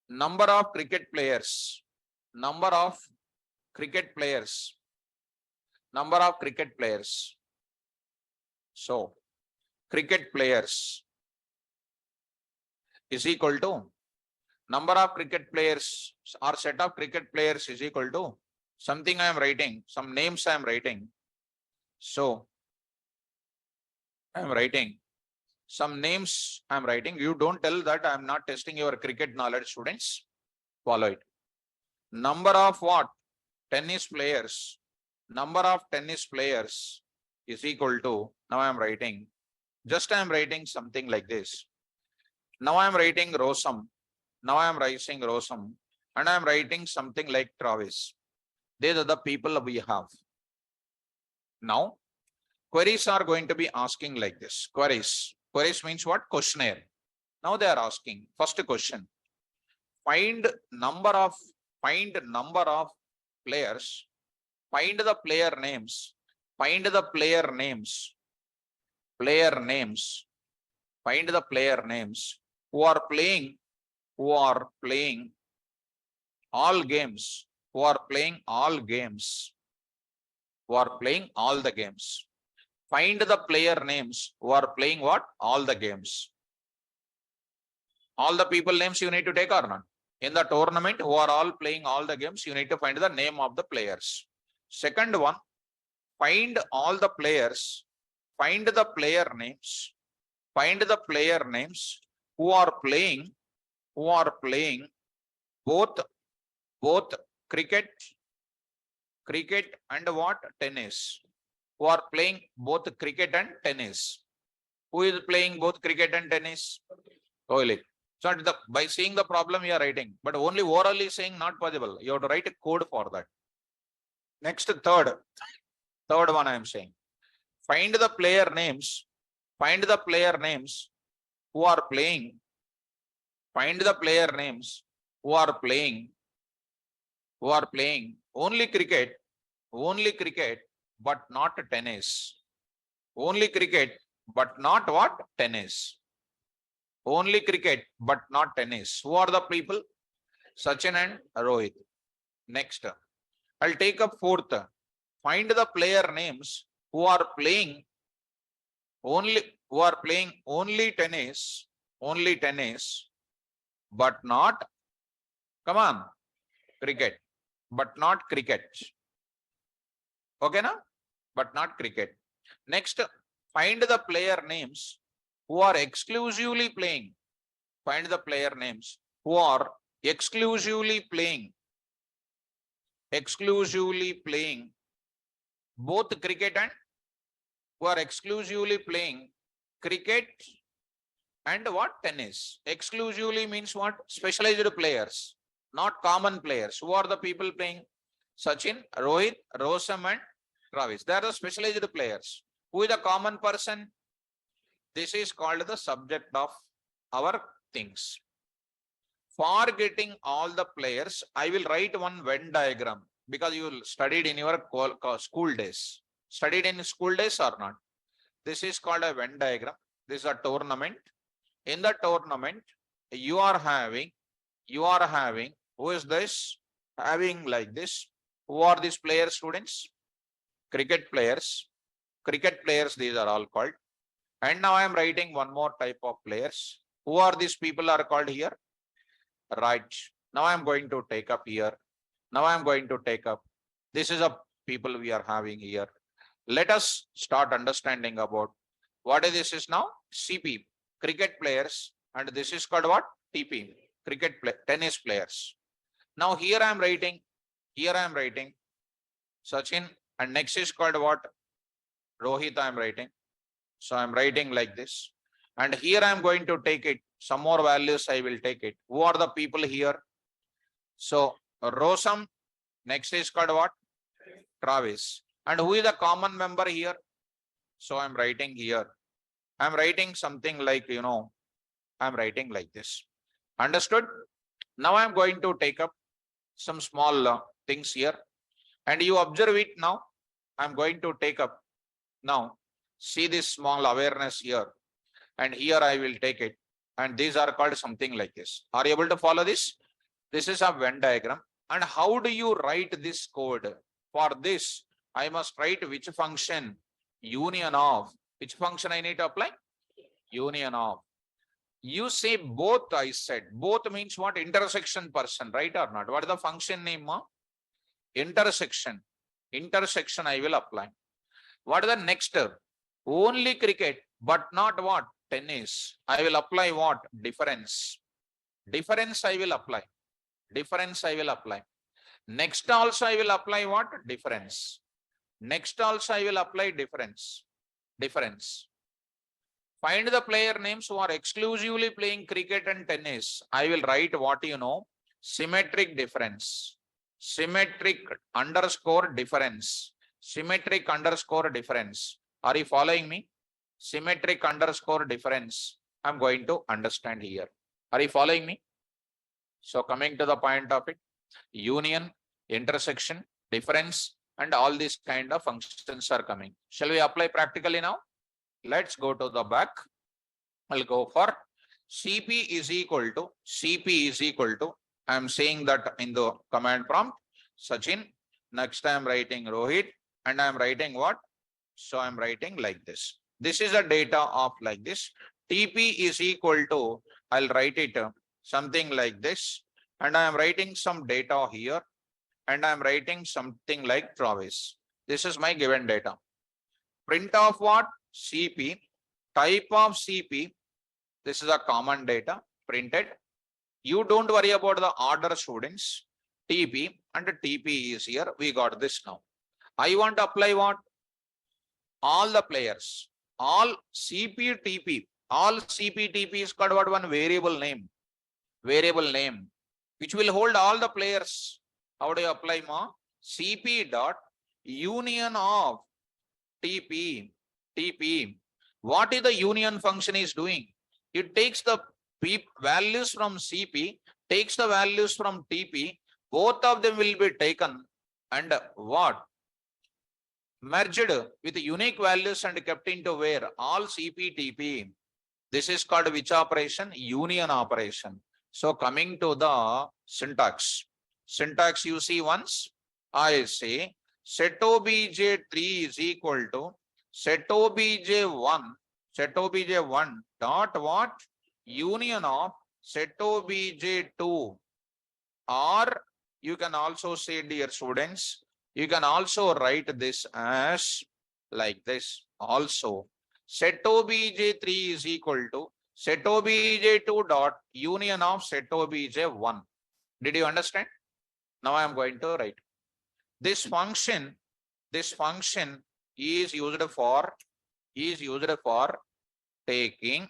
Speaker 1: Number of cricket players. Number of cricket players. Number of cricket players. So, cricket players is equal to number of cricket players or set of cricket players is equal to something I am writing, some names I am writing. So, I am writing some names I am writing. You don't tell that I am not testing your cricket knowledge, students. Follow it. Number of what? Tennis players. Number of tennis players is equal to, now I am writing, just I am writing something like this. Now I am writing Rosam. Now I am writing Rosam. And I am writing something like Travis. These are the people we have. Now, queries are going to be asking like this. Queries. Queries means what? Questionnaire. Now they are asking. First question. Find number of players. Find the player names. Find the player names. Player names. Find the player names who are playing all games. Who are playing all games. Who are playing all the games. Find the player names who are playing what? All the games. All the people names you need to take or not? In the tournament who are all playing all the games, you need to find the name of the players. Second one, find all the players. Find the player names. Find the player names who are playing both cricket and what? Tennis. Who are playing both cricket and tennis. Who is playing both cricket and tennis? Kohli. So by seeing the problem you are writing, but only orally saying not possible. You have to write a code for that. Next, third one I am saying. Find the player names. Find the player names who are playing. Find the player names who are playing who are playing only cricket, but not tennis. Only cricket, but not what? Tennis. Only cricket, but not tennis. Who are the people? Sachin and Rohit. Next, I'll take up fourth. Find the player names who are playing only tennis, but not, come on, cricket, but not cricket. Okay, na? But not cricket. Next, find the player names who are exclusively playing. Find the player names who are exclusively playing both cricket and who are exclusively playing cricket and what? Tennis. Exclusively means what? Specialized players, not common players. Who are the people playing? Sachin, Rohit, Rosam and Travis. They are the specialized players. Who is the common person? This is called the subject of our things. For getting all the players, I will write one Venn diagram because you studied in your school days. Studied in school days or not? This is called a Venn diagram. This is a tournament. In the tournament, you are having, who is this? Having like this. Who are these players, students? Cricket players. Cricket players, these are all called. And now I am writing one more type of players. Who are these people are called here? Right. Now I am going to take up here. Now I am going to take up. This is a people we are having here. Let us start understanding about what is this is now? CP, cricket players, and this is called what? TP, tennis players. Now here I am writing Sachin, and next is called what? Rohit I am writing. So I am writing like this. And here I am going to take it. Some more values I will take it. Who are the people here? So Rosam, next is called what? Travis. And who is the common member here? So I'm writing here. I'm writing something like, I'm writing like this. Understood? Now I'm going to take up some small things here. And you observe it now. I'm going to take up now. See this small awareness here. And here I will take it. And these are called something like this. Are you able to follow this? This is a Venn diagram. And how do you write this code? For this, I must write which function? Union of. Which function I need to apply? Union of. You say both, I said. Both means what? Intersection person, right or not? What is the function name? Intersection. Intersection I will apply. What is the next? Only cricket, but not what? Tennis. I will apply what? Difference. Difference I will apply. Difference I will apply. Next also I will apply what? Difference. Next also I will apply difference. Difference. Find the player names who are exclusively playing cricket and tennis. I will write what symmetric difference. Symmetric underscore difference. Symmetric underscore difference. Are you following me? Symmetric underscore difference. I'm going to understand here. Are you following me? So coming to the point of it, union, intersection, difference, and all these kind of functions are coming. Shall we apply practically now? Let's go to the back. I'll go for CP is equal to, I'm saying that in the command prompt, Sachin. Next I'm writing Rohit, and I'm writing what? So I'm writing like this. This is a data of like this. TP is equal to, I'll write it something like this. And I am writing some data here. And I am writing something like Travis. This is my given data. Print of what? CP. Type of CP. This is a common data printed. You don't worry about the order, students. TP and TP is here. We got this now. I want to apply what? All the players. All CP TP. All CP TP is called what? One variable name. Variable name. Which will hold all the players. How do you apply more? CP dot union of TP. TP. What is the union function is doing? It takes the values from CP, takes the values from TP, both of them will be taken and what? Merged with unique values and kept into where? All CPTP. This is called which operation? Union operation. So coming to the syntax. Syntax you see once. I say set obj3 is equal to set obj1. Set obj1 dot what? Union of set obj2. Or you can also say, dear students, you can also write this as like this also. Set obj3 is equal to set obj2 dot union of set obj1. Did you understand? Now I am going to write. This function is used for taking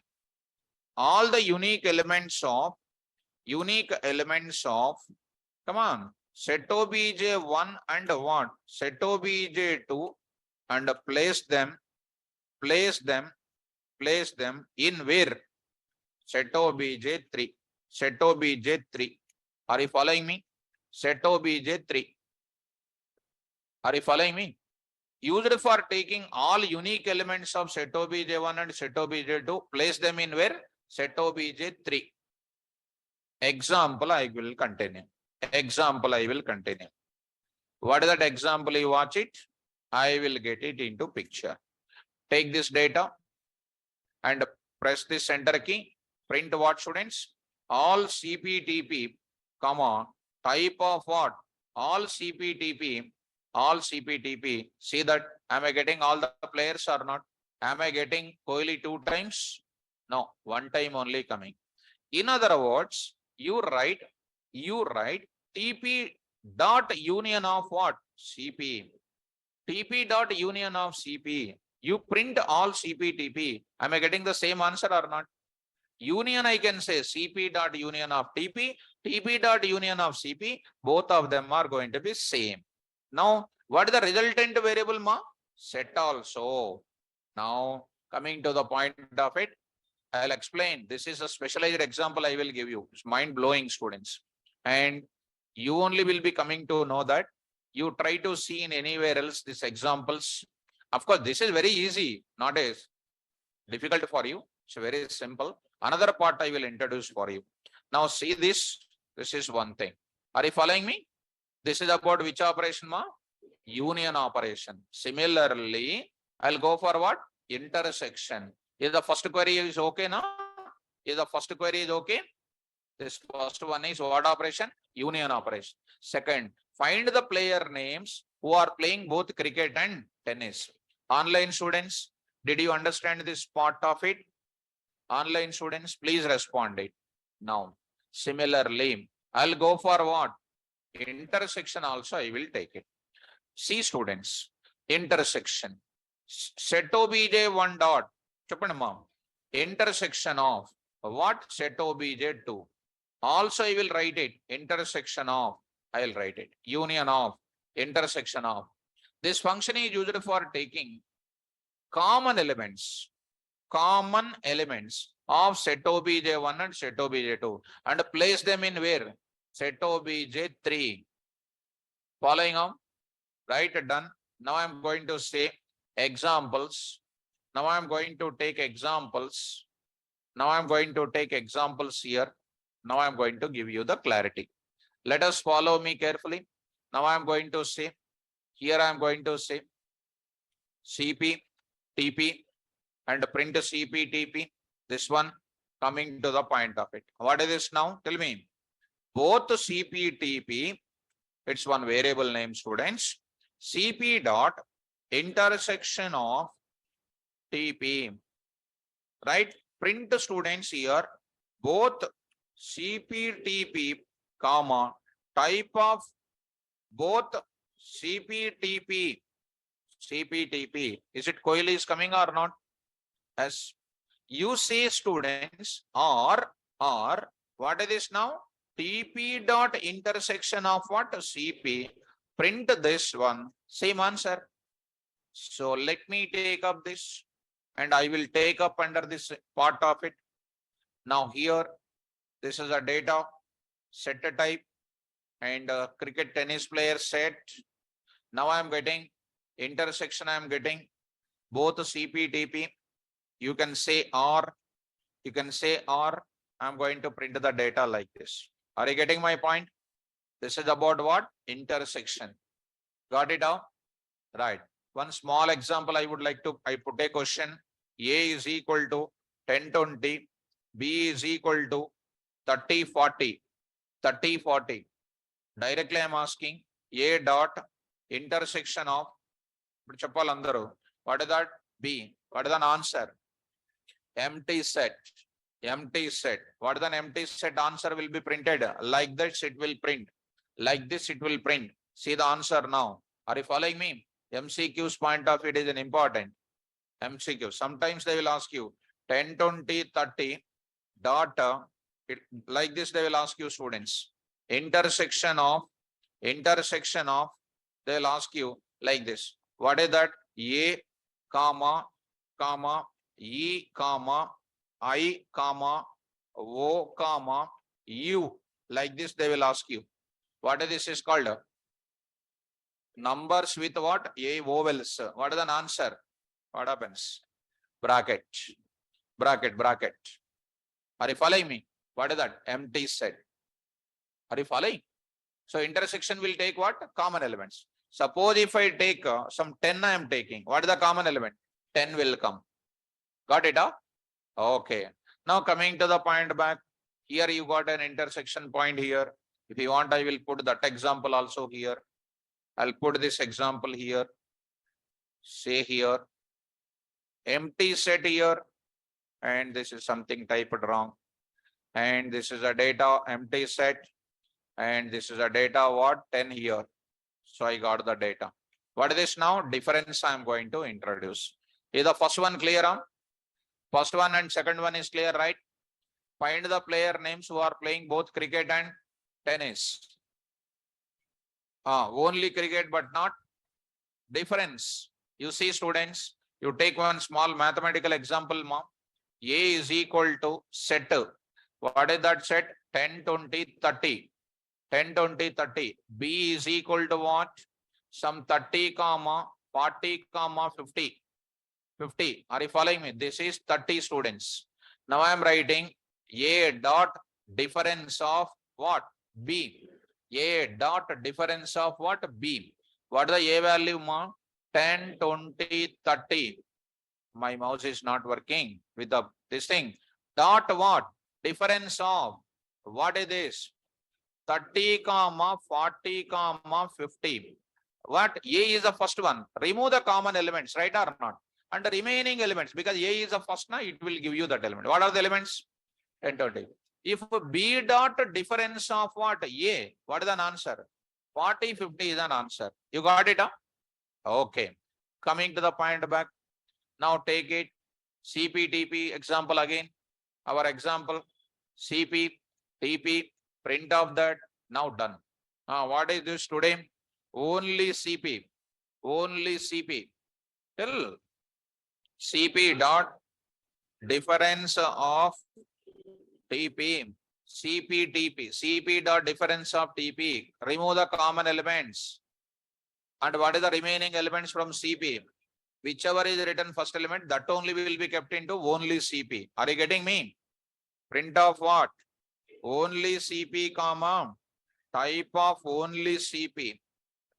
Speaker 1: all the unique elements of come on, set obj1 and what? Set obj2 and place them in where? Set obj3. Set obj3. Are you following me? Set obj3. Are you following me? Used for taking all unique elements of set obj1 and set obj2, place them in where? Set obj3. Example I will continue. What is that example? You watch it. I will get it into picture. Take this data and press this enter key. Print what, students? All CPTP, comma, type of what? All CPTP. See that, am I getting all the players or not? Am I getting Kohli 2 times? No, 1 time only coming. In other words, you write TP dot union of what? CP. TP dot union of CP. You print all CPTP. Am I getting the same answer or not? Union, I can say CP dot union of TP, TP dot union of CP. Both of them are going to be same. Now, what is the resultant variable, ma? Set also. Now, coming to the point of it, I'll explain. This is a specialized example I will give you. It's mind-blowing, students. And you only will be coming to know that. You try to see in anywhere else these examples. Of course, this is very easy, not as difficult for you. It's very simple. Another part I will introduce for you. Now see this. This is one thing. Are you following me? This is about which operation, ma? Union operation. Similarly, I'll go for what? Intersection. Is the first query is okay now? Is the first query is okay? This first one is what operation? Union operation. Second, find the player names who are playing both cricket and tennis. Online students, did you understand this part of it? Online students, please respond it. Now, similarly, I'll go for what? Intersection also I will take it. See students, intersection. Set obj1 dot. Intersection of what? Set obj2. Also I will write it. Intersection of. I will write it. Union of. Intersection of. This function is used for taking common elements of set obj1 and set obj2 and place them in where? Set obj3. Following on? Right, done. Now I am going to say examples. Now I am going to take examples. Here. Now I am going to give you the clarity. Let us follow me carefully. Now I am going to say, here I am going to say CP, TP and print CP, TP. This one, coming to the point of it. What is this now? Tell me. Both CP, TP, it's one variable name, students. CP dot intersection of TP. Right? Print students here. Both CP, TP, comma, type of both CP, TP. Is it Kohli is coming or not? As you say, students, or what is this now? TP dot intersection of what? CP. Print this one. Same answer. So let me take up this and I will take up under this part of it. Now here, this is a data, set a type, and cricket tennis player set. Now I am getting intersection. I am getting both CP, TP. You can say or, you can say or. I'm going to print the data like this. Are you getting my point? This is about what? Intersection. Got it out? Right. One small example I would like to, I put a question. A is equal to 1020. B is equal to 3040. 3040. Directly I am asking A dot intersection of, what is that? B. What is an answer? Empty set. Empty set. What is an empty set? Answer will be printed. Like this it will print. Like this it will print. See the answer now. Are you following me? MCQ's point of it is an important. MCQ. Sometimes they will ask you 10, 20, 30 dot. Like this they will ask you, students. Intersection of. They will ask you like this. What is that? A, comma, comma, E, comma, I, comma, O, comma, U. Like this they will ask you. What is this is called? Numbers with what? A vowels. What is an answer? What happens? Bracket. Bracket, bracket. Are you following me? What is that? Empty set. Are you following? So intersection will take what? Common elements. Suppose if I take some 10 I am taking. What is the common element? 10 will come. Got it? Huh? Okay. Now coming to the point back. Here you got an intersection point here. If you want, I will put that example also here. I'll put this example here. Say here. Empty set here. And this is something typed wrong. And this is a data empty set. And this is a data what? 10 here. So I got the data. What is this now? Difference I am going to introduce. Is the first one clear? Huh? First one and second one is clear, right? Find the player names who are playing both cricket and tennis. Only cricket but not difference. You see, students, you take one small mathematical example, mom. A is equal to set. What is that set? 10, 20, 30. 10, 20, 30. B is equal to what? Some 30, 40, 50. 50. Are you following me? This is 30 students. Now I am writing A dot difference of what? B. A dot difference of what? B. What is the A value, ma? 10, 20, 30. My mouse is not working with the this thing. Dot what? Difference of. What is this? 30, 40, 50. What? A is the first one. Remove the common elements, right or not? And the remaining elements, because A is the first now, it will give you that element. What are the elements? 10, 20. If B dot difference of what? A, what is an answer? 40, 50 is an answer. You got it? Huh? Okay. Coming to the point back. Now take it. CP, TP example again. Our example. CP, TP, print of that. Now done. What is this today? Only CP. Only CP. Till CP dot difference of TP. CP, TP. CP dot difference of TP. Remove the common elements. And what is the remaining elements from CP? Whichever is written first element, that only will be kept into only CP. Are you getting me? Print of what? Only CP, comma, type of only CP.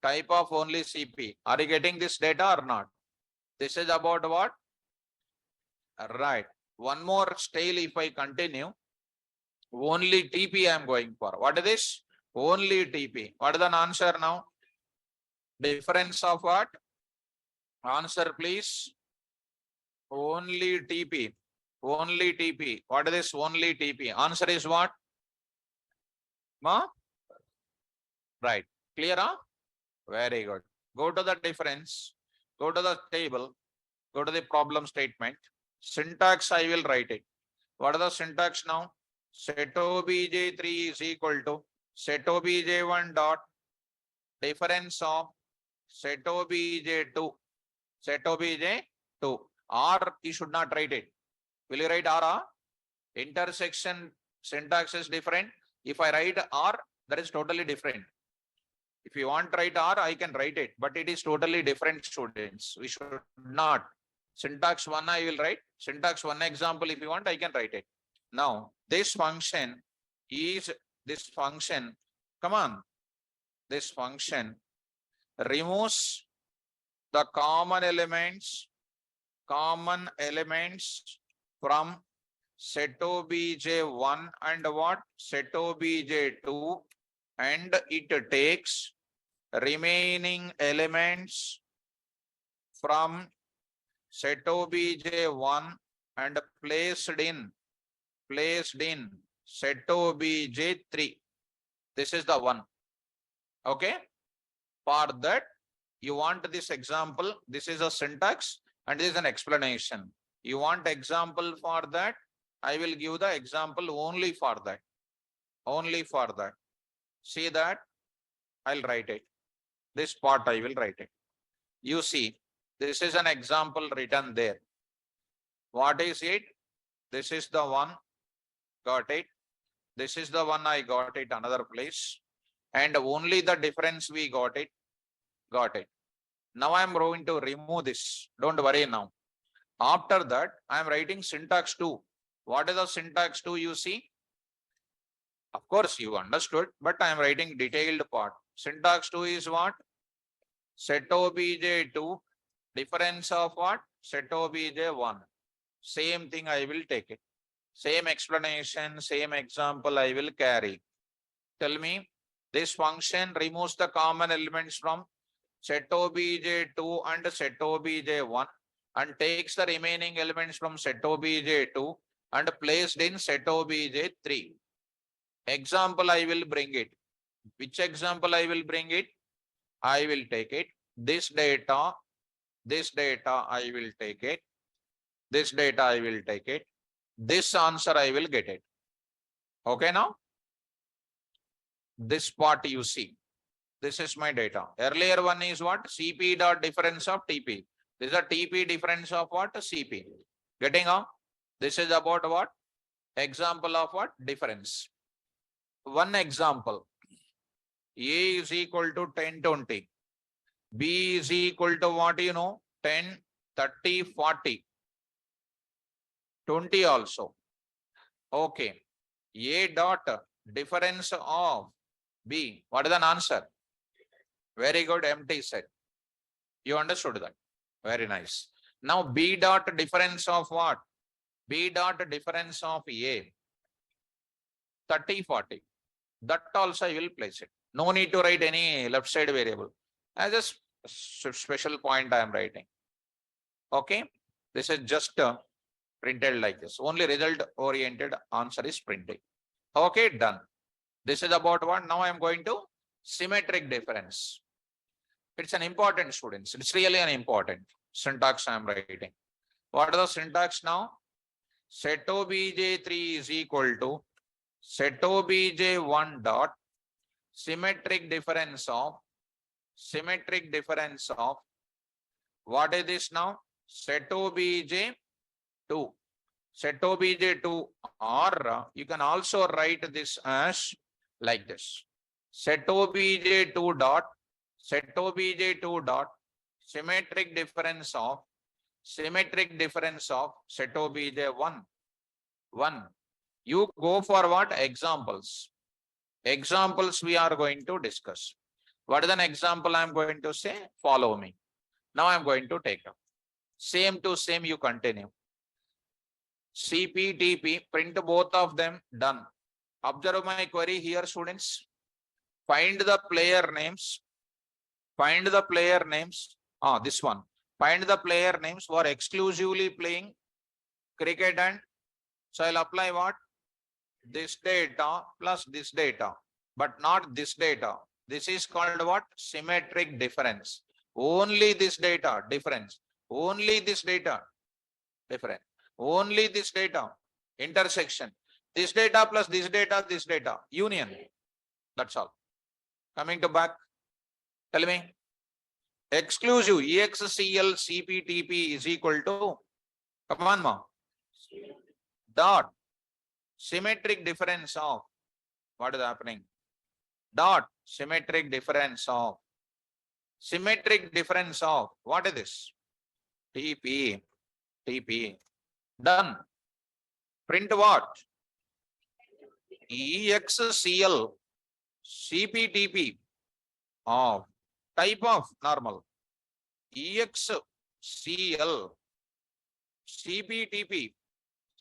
Speaker 1: Type of only CP. Are you getting this data or not? This is about what? Right. One more style if I continue. Only TP I am going for. What is this? Only TP. What is the answer now? Difference of what? Answer please. Only TP. Only TP. What is this? Only TP. Answer is what? Ma? Right. Clear? Huh? Very good. Go to the difference. Go to the table. Go to the problem statement. Syntax I will write it. What is the syntax now? Set obj3 is equal to set obj1 dot difference of set obj2. Set obj2. Or you should not write it. Will you write R? Intersection syntax is different. If I write R, That is totally different. If you want to write R, I can write it, but it is totally different, students. We should not. Syntax 1 I will write. Syntax 1 example, if you want, I can write it. Now, this function, come on, this function removes the common elements from set obj1 and what? Set obj2, and it takes remaining elements from set obj1 and placed in set obj3. This is the one. Okay. For that, you want this example. This is a syntax and this is an explanation. You want example for that? I will give the example only for that. Only for that. See that? I'll write it. This part I will write it. You see, this is an example written there. What is it? This is the one. Got it. This is the one I got it another place. And only the difference we got it. Got it. Now I am going to remove this. Don't worry now. After that, I am writing syntax 2. What is the syntax 2 you see? Of course, you understood, but I am writing detailed part. Syntax 2 is what? Set obj2, difference of what? Set obj1. Same thing I will take it. Same explanation, same example I will carry. Tell me, this function removes the common elements from set obj2 and set obj1 and takes the remaining elements from set obj2 and placed in set obj3. Example I will bring it. Which example I will bring it? I will take it. This data I will take it. This data I will take it. This answer I will get it. Okay now? This part you see. This is my data. Earlier one is what? CP dot difference of TP. This is a TP difference of what? CP. Getting on? This is about what? Example of what? Difference. One example. A is equal to 10, 20. B is equal to what you know? 10, 30, 40. 20 also. Okay. A dot difference of B. What is the answer? Very good, empty set. You understood that? Very nice. Now B dot difference of what? B dot difference of A. 30, 40. That also I will place it. No need to write any left side variable. As a special point I am writing. Okay. This is just printed like this. Only result oriented answer is printed. Okay, done. This is about what? Now I am going to symmetric difference. It's an important, students. It's really an important syntax I am writing. What are the syntax now? Set obj3 is equal to set obj1 dot symmetric difference of what is this now? Set obj2. Set obj2, or you can also write this as like this. Set obj2 dot symmetric difference of set obj1. 1. You go for what? Examples. Examples we are going to discuss. What is an example I am going to say? Follow me. Now I am going to take up. Same to same you continue. CP, TP, print both of them, done. Observe my query here, students. Find the player names. This one. Find the player names who are exclusively playing cricket, and so I'll apply what? This data plus this data, but not this data. This is called what? Symmetric difference. Only this data, difference. Only this data, different. Only this data, intersection. This data plus this data, union. That's all. Coming to back. Tell me. Exclusive EXCL CPTP is equal to, come on, ma. Dot symmetric difference of what is happening? dot symmetric difference of what is this? TP. Done. Print what? EXCL CPTP of type of normal. EXCL CPTP.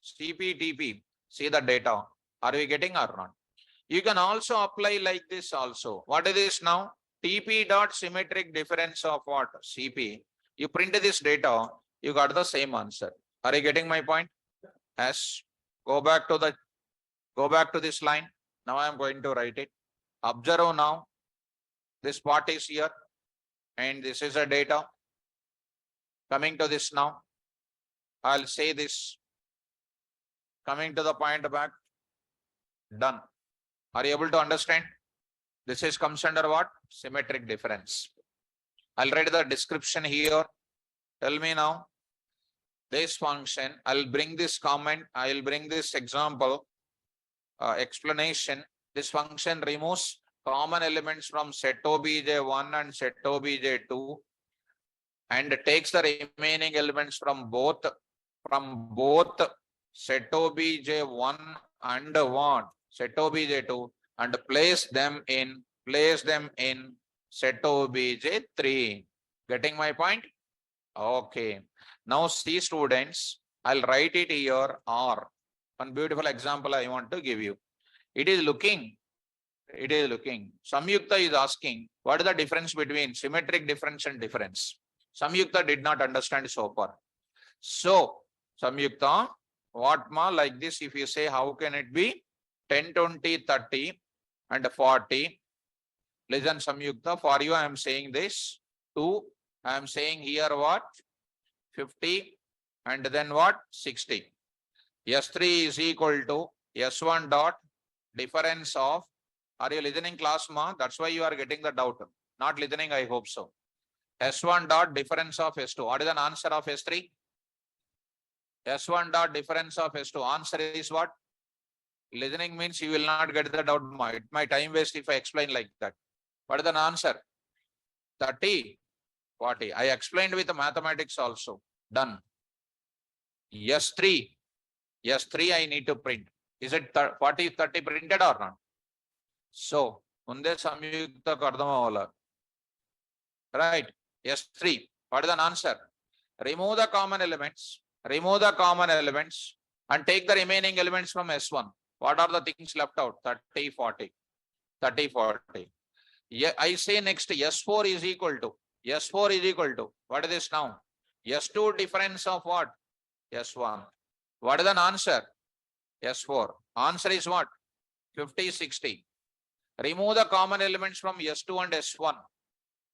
Speaker 1: See the data. Are we getting or not? You can also apply like this also. What is this now? TP dot symmetric difference of what? CP. You print this data, you got the same answer. Are you getting my point? Yes. Go back to this line. Now I am going to write it. Observe now. This part is here, and this is a data. Coming to this now, I'll say this. Coming to the point back. Done. Are you able to understand? This is comes under what? Symmetric difference. I'll write the description here. Tell me now. This function, I'll bring this comment, I'll bring this example, explanation. This function removes common elements from set obj1 and set obj2 and takes the remaining elements from both set obj1 and what? Set obj2 and place them in set obj3. Getting my point? Okay. Now see students, I'll write it here or one beautiful example I want to give you. It is looking. Samyukta is asking, what is the difference between symmetric difference and difference? Samyukta did not understand so far. So, Samyukta, what ma like this, if you say, how can it be 10, 20, 30 and 40? Listen, Samyukta, for you I am saying this. 2, I am saying here what? 50 and then what? 60. S3 is equal to S1 dot difference of, are you listening class ma? That's why you are getting the doubt. Not listening, I hope so. S1 dot difference of S2. What is an answer of S3? S1 dot difference of S2. Answer is what? Listening means you will not get the doubt. My time waste if I explain like that. What is the answer? 30, 40. I explained with the mathematics also. Done. S3 I need to print. Is it 40, 30 printed or not? So, unde samyukta kardama right. S3. What is the answer? Remove the common elements and take the remaining elements from S1. What are the things left out? 30, 40. Yeah, I say next S4 is equal to. What is this now? S2 difference of what? S1. What is an answer? S4. Answer is what? 50, 60. Remove the common elements from S2 and S1.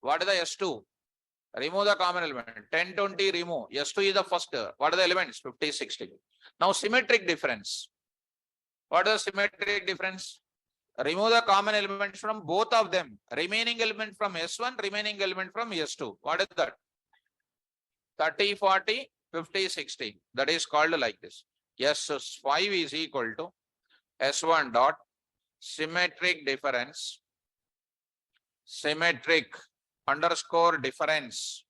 Speaker 1: What is the S2? Remove the common element. 10, 20, remove. S2 is the first. What are the elements? 50, 60. Now symmetric difference. What is the symmetric difference? Remove the common elements from both of them. Remaining element from S1, remaining element from S2. What is that? 30, 40, 50, 60. That is called like this. S5 is equal to S1 dot symmetric difference, underscore difference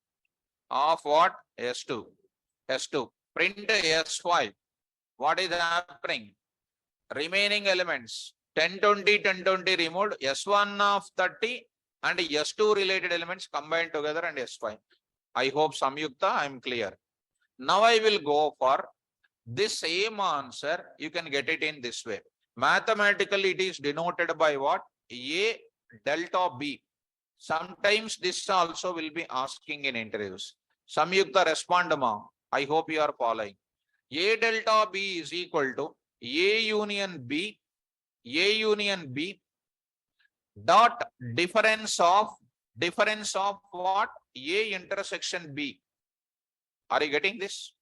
Speaker 1: of what? S2. Print S5. What is happening? Remaining elements 10, 20, 10, 20 removed. S1 of 30 and S2 related elements combined together and S5. I hope Samyukta, I am clear. Now I will go for this same answer. You can get it in this way. Mathematically, it is denoted by what? A delta B. Sometimes this also will be asking in interviews. Samyukta, respond ma. I hope you are following. A delta B is equal to A union B dot difference of what? A intersection B. Are you getting this?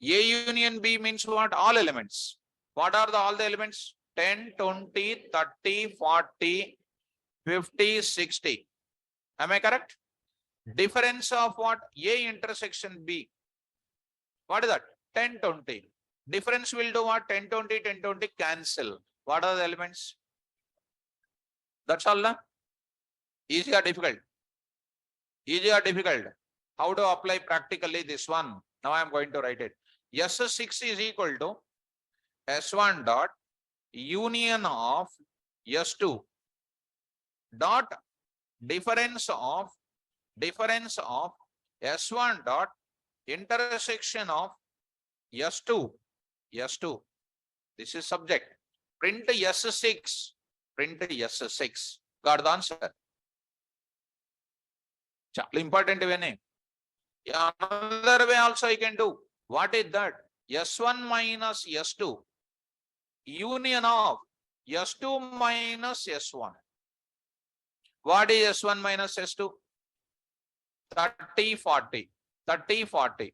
Speaker 1: A union B means what? All elements. What are all the elements? 10, 20, 30, 40, 50, 60. Am I correct? Difference of what? A intersection B. What is that? 10, 20. Difference will do what? 10, 20, 10, 20 cancel. What are the elements? That's all. Na? Easy or difficult? Easy or difficult? How to apply practically this one? Now I am going to write it. S6 is equal to S1 dot union of S2 dot difference of S1 dot intersection of S2. S2. This is subject. Print S6. Print S6. Got the answer. చాలా important way. Another way also I can do. What is that? S1 minus S2 union of S2 minus S1. What is S1 minus S2? 30, 40. 30, 40.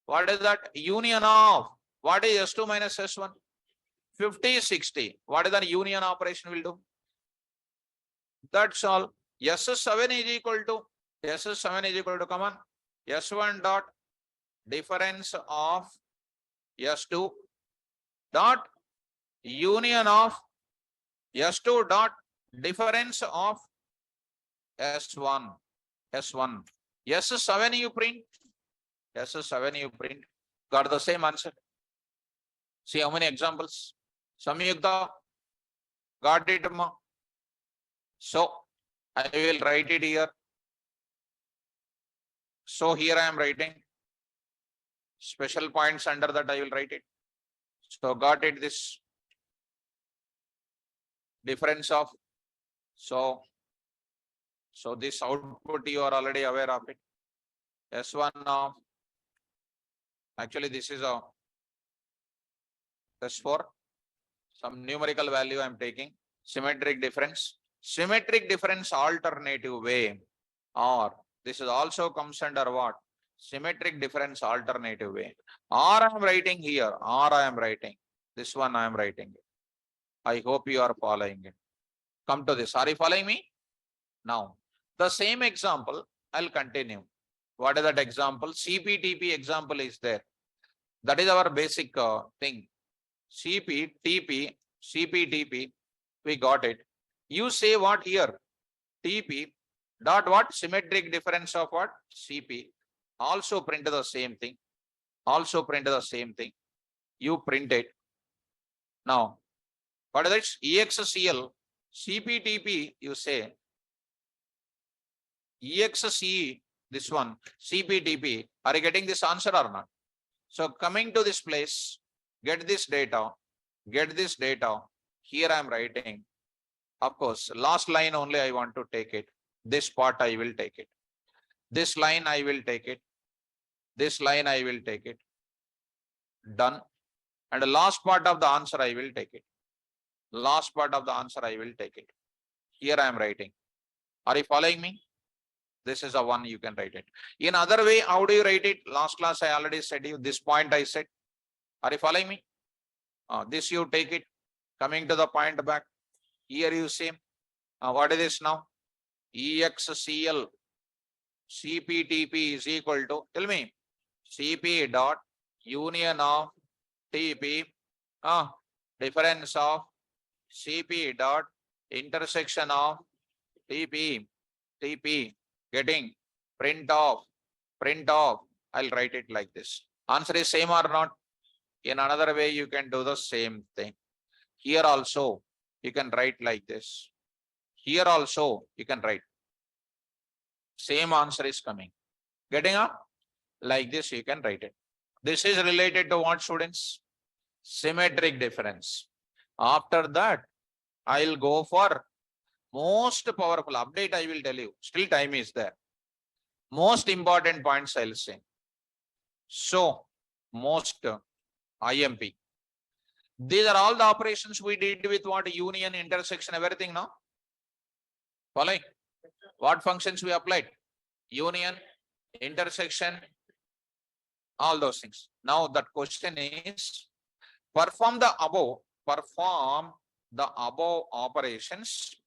Speaker 1: What is that? Union of. What is S2 minus S1? 50, 60. What is the union operation will do? That's all. S7 is equal to, come on, S1 dot difference of S2 dot union of S2 dot difference of S1. S1. S7 you print. S7 you print. Got the same answer. See how many examples? Samyukta. Got it, ma? So I will write it here. So here I am writing special points under that I will write it. So got it, this difference of, so this output you are already aware of it. S1 of, actually this is a S4, some numerical value I am taking, symmetric difference alternative way, or this is also comes under what? Symmetric difference alternative way. Or I am writing here, or I am writing. This one I am writing. I hope you are following it. Come to this. Are you following me? Now, the same example, I'll continue. What is that example? CPTP example is there. That is our basic thing. CPTP, we got it. You say what here? TP dot what? Symmetric difference of what? CP. Also print the same thing. You print it. Now, what is this? EXCL, CPTP, you say. EXCE, this one, CPTP. Are you getting this answer or not? So coming to this place, get this data. Here I am writing. Of course, last line only I want to take it. This part I will take it. This line I will take it. Done. And the last part of the answer I will take it. Here I am writing. Are you following me? This is a one you can write it. In other way, how do you write it? Last class I already said you. This point I said. Are you following me? This you take it. Coming to the point back. Here you see. What is this now? EXCL CPTP is equal to, tell me, CP dot union of TP, difference of CP dot intersection of TP, getting print off. I'll write it like this. Answer is same or not? In another way, you can do the same thing. Here also, you can write like this. Here also, you can write. Same answer is coming. Getting up? Like this, you can write it. This is related to what, students? Symmetric difference. After that, I'll go for most powerful update. I will tell you. Still time is there. Most important points I'll say. So, most IMP. These are all the operations we did with what? Union, intersection, everything now. Following? What functions we applied? Union, intersection, all those things. Now that question is, perform the above operations.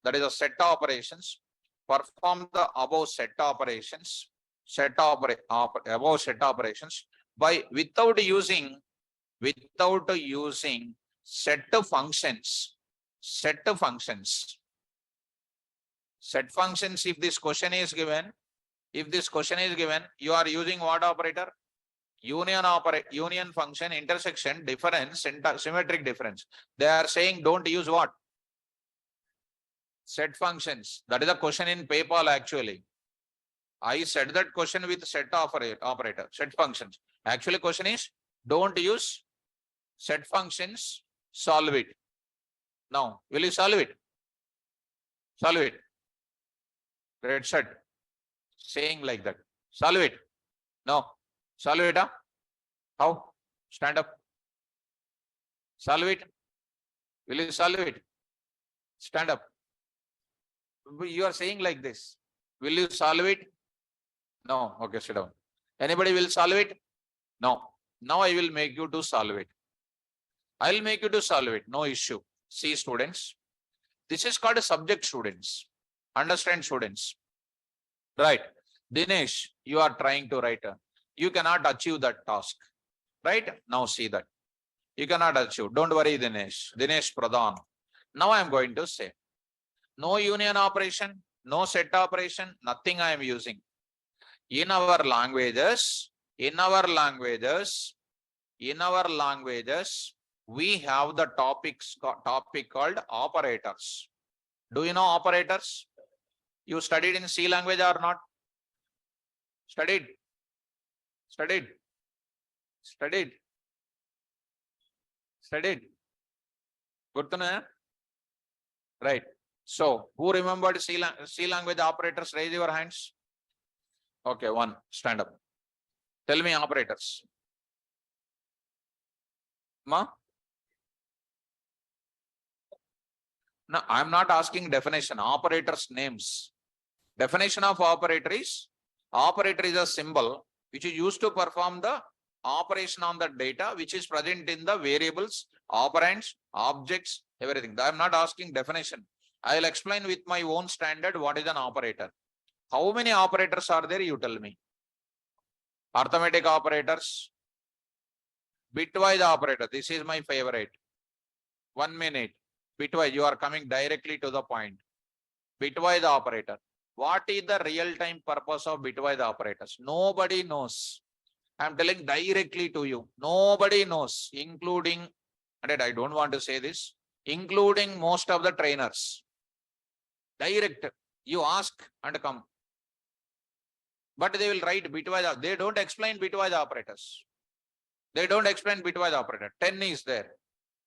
Speaker 1: That is a set of operations. Perform the above set operations. Above set operations by without using set functions. Set functions. Set functions, if this question is given, you are using what operator? Union function, intersection, difference, symmetric difference. They are saying don't use what? Set functions. That is a question in PayPal actually. I said that question with set operator, set functions. Actually question is don't use set functions, solve it. Now, will you solve it? Solve it. Red set. Saying like that. Solve it. No. Solve it. Huh? How? Stand up. Solve it. Will you solve it? Stand up. You are saying like this. Will you solve it? No. Okay, sit down. Anybody will solve it? No. Now I will make you to solve it. I will make you to solve it. No issue. See, students. This is called a subject, students. Understand, students. Right. Dinesh, you are trying to write. You cannot achieve that task. Right? Now see that. You cannot achieve. Don't worry, Dinesh. Dinesh Pradhan. Now I am going to say. No union operation, no set operation, nothing I am using. In our languages, we have the topic called operators. Do you know operators? You studied in C language or not? Studied. Good to know. Right. So, who remembered C language operators? Raise your hands. Okay, one. Stand up. Tell me operators. Ma? No, I'm not asking definition. Operators' names. Definition of operator is a symbol which is used to perform the operation on the data which is present in the variables, operands, objects, everything. I'm not asking definition. I will explain with my own standard what is an operator. How many operators are there? You tell me. Arithmetic operators, bitwise operator. This is my favorite. 1 minute. Bitwise, you are coming directly to the point. Bitwise operator. What is the real-time purpose of bitwise operators? Nobody knows. I am telling directly to you. Nobody knows, including, and I don't want to say this, including most of the trainers. Direct. You ask and come. But they will write bitwise. They don't explain bitwise operators. They don't explain bitwise operator. 10 is there.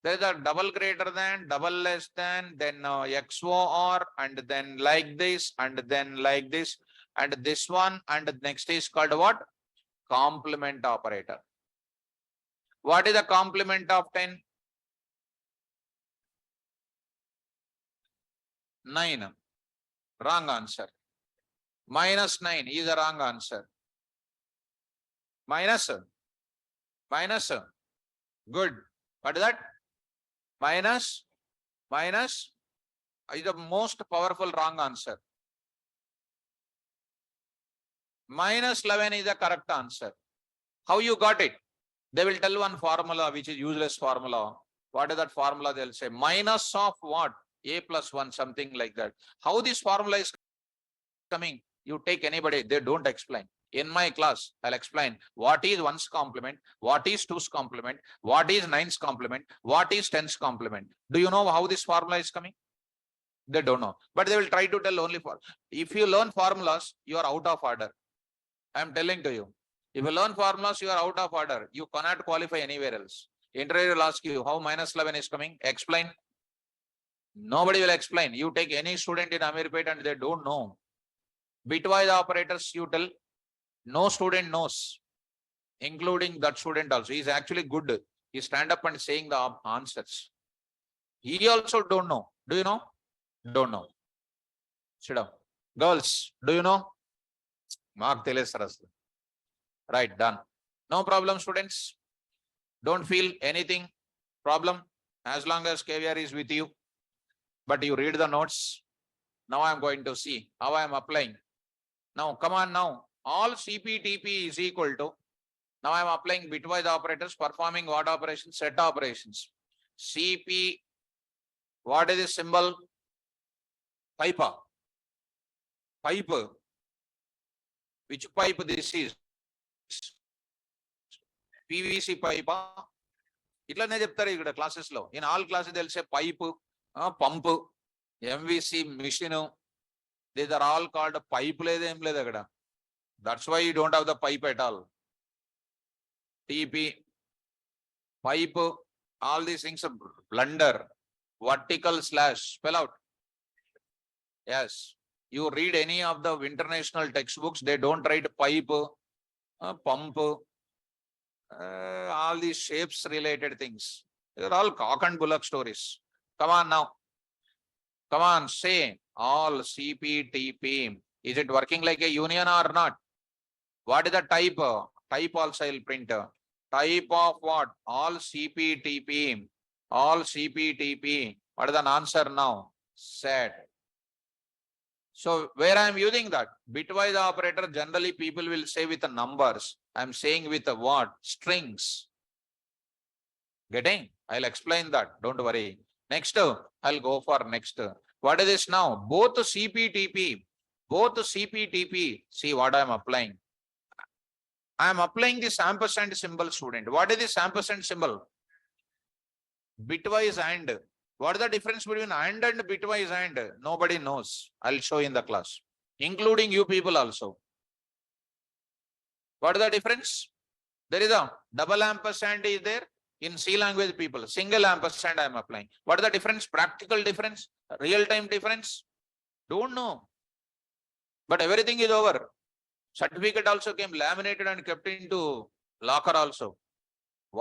Speaker 1: There is a double greater than, double less than, then XOR, and then like this, and then like this, and this one, and next is called what? Complement operator. What is the complement of 10? 9. Wrong answer. Minus 9 is a wrong answer. Minus. Good. What is that? Minus is the most powerful wrong answer. Minus 11 is the correct answer. How you got it? They will tell one formula which is useless formula. What is that formula? They'll say minus of what? A plus 1, something like that. How this formula is coming? You take anybody, they don't explain. In my class, I'll explain what is 1's complement, what is 2's complement, what is 9's complement, what is 10's complement. Do you know how this formula is coming? They don't know. But they will try to tell only for. If you learn formulas, you are out of order. I am telling to you. If you learn formulas, you are out of order. You cannot qualify anywhere else. Interviewer will ask you how minus 11 is coming. Explain. Nobody will explain. You take any student in Amirpet and they don't know. Bitwise operators, you tell. No student knows, including that student also. He is actually good. He stand up and saying the answers. He also don't know. Do you know? Don't know. Sit down. Girls, do you know? Mark Telesaras. Right, done. No problem, students. Don't feel anything problem as long as KVR is with you. But you read the notes. Now I am going to see how I am applying. Now, come on now. All CPTP is equal to, now I am applying bitwise operators, performing what operations? Set operations. CP, what is the symbol? Pipe. Pipe. Which pipe this is? PVC pipe. ఇట్లానే చెప్తారు ఇక్కడ classes లో. In all classes తెలిసే pipe, pump, MVC machine, these are all called. Pipe లేదేం లేదు అక్కడ. That's why you don't have the pipe at all. TP, pipe, all these things are blunder. Vertical slash, spell out. Yes, you read any of the international textbooks, they don't write pipe, pump, all these shapes related things. They're all cock and bullock stories. Come on now. Come on, say all CPTP. Is it working like a union or not? What is the type? Type also I'll print. Type of what? All CPTP. All CPTP. What is the answer now? Set. So where I am using that? Bitwise operator, generally people will say with the numbers. I am saying with the what? Strings. Getting? I'll explain that. Don't worry. Next, I'll go for next. What is this now? Both CPTP. Both CPTP. See what I am applying. I am applying this ampersand symbol, student. What is this ampersand symbol? Bitwise and. What is the difference between and bitwise and? Nobody knows. I'll show in the class, including you people also. What is the difference? There is a double ampersand is there in C language people. Single ampersand I am applying. What is the difference? Practical difference? Real time difference? Don't know. But everything is over. Certificate also came laminated and kept into locker also.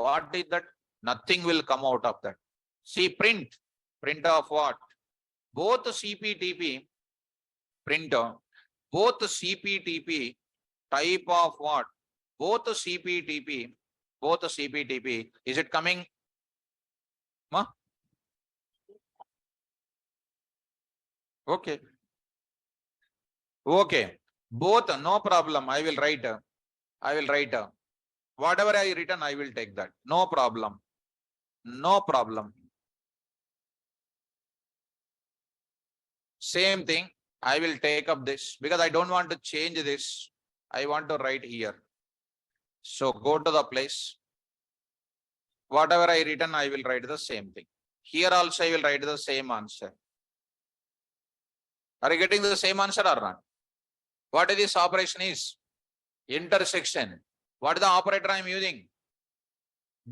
Speaker 1: What is that? Nothing will come out of that. See, print. Print of what? Both CPTP, printer, both CPTP, type of what? Both CPTP, both CPTP. Is it coming? Ma? Okay. Okay. Both, no problem. I will write. I will write. Whatever I written, I will take that. No problem. No problem. Same thing. I will take up this because I don't want to change this. I want to write here. So go to the place. Whatever I written, I will write the same thing. Here also I will write the same answer. Are you getting the same answer or not? What is this operation is? Intersection. What is the operator I am using?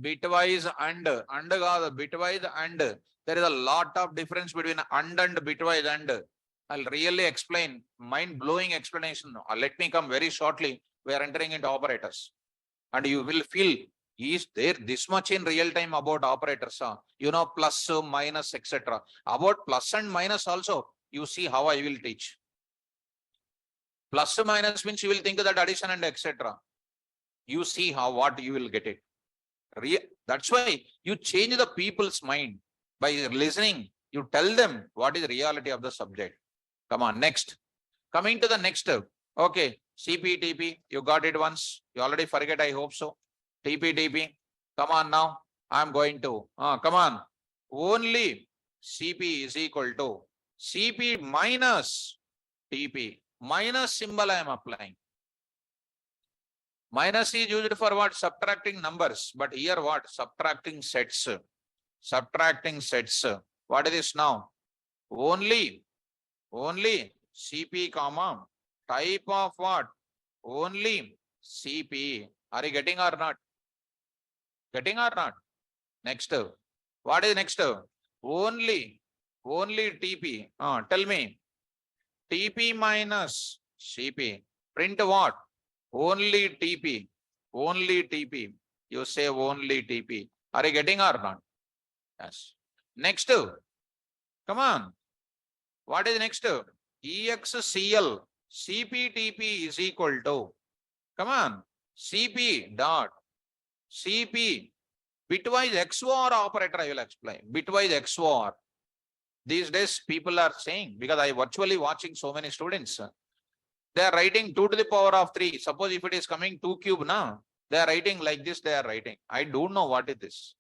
Speaker 1: Bitwise and. And bitwise and. There is a lot of difference between and bitwise and. I'll really explain. Mind-blowing explanation. Let me come very shortly. We are entering into operators. And you will feel, is there this much in real time about operators? You know, plus, minus, etc. About plus and minus also, you see how I will teach. Plus minus means you will think that addition and etc. You see how what you will get it. That's why you change the people's mind by listening. You tell them what is the reality of the subject. Come on, next. Coming to the next. Okay, CPTP, you got it once. You already forget, I hope so. TPTP, come on now. I'm going to, come on. Only CP is equal to CP minus TP. Minus symbol I am applying. Minus is used for what? Subtracting numbers. But here what? Subtracting sets. Subtracting sets. What is this now? Only CP comma type of what? Only CP. Are you getting or not? Getting or not? Next. What is next? Only TP. Tell me. TP minus CP. Print what? Only TP. Only TP. You say only TP. Are you getting or not? Yes. Next. Come on. What is next? EXCL. CPTP is equal to. Come on. CP dot. CP. Bitwise XOR operator I will explain. Bitwise XOR. These days people are saying, because I virtually watching so many students, they are writing 2 to the power of 3. Suppose if it is coming 2 cube now, they are writing like this, they are writing. I don't know what is this.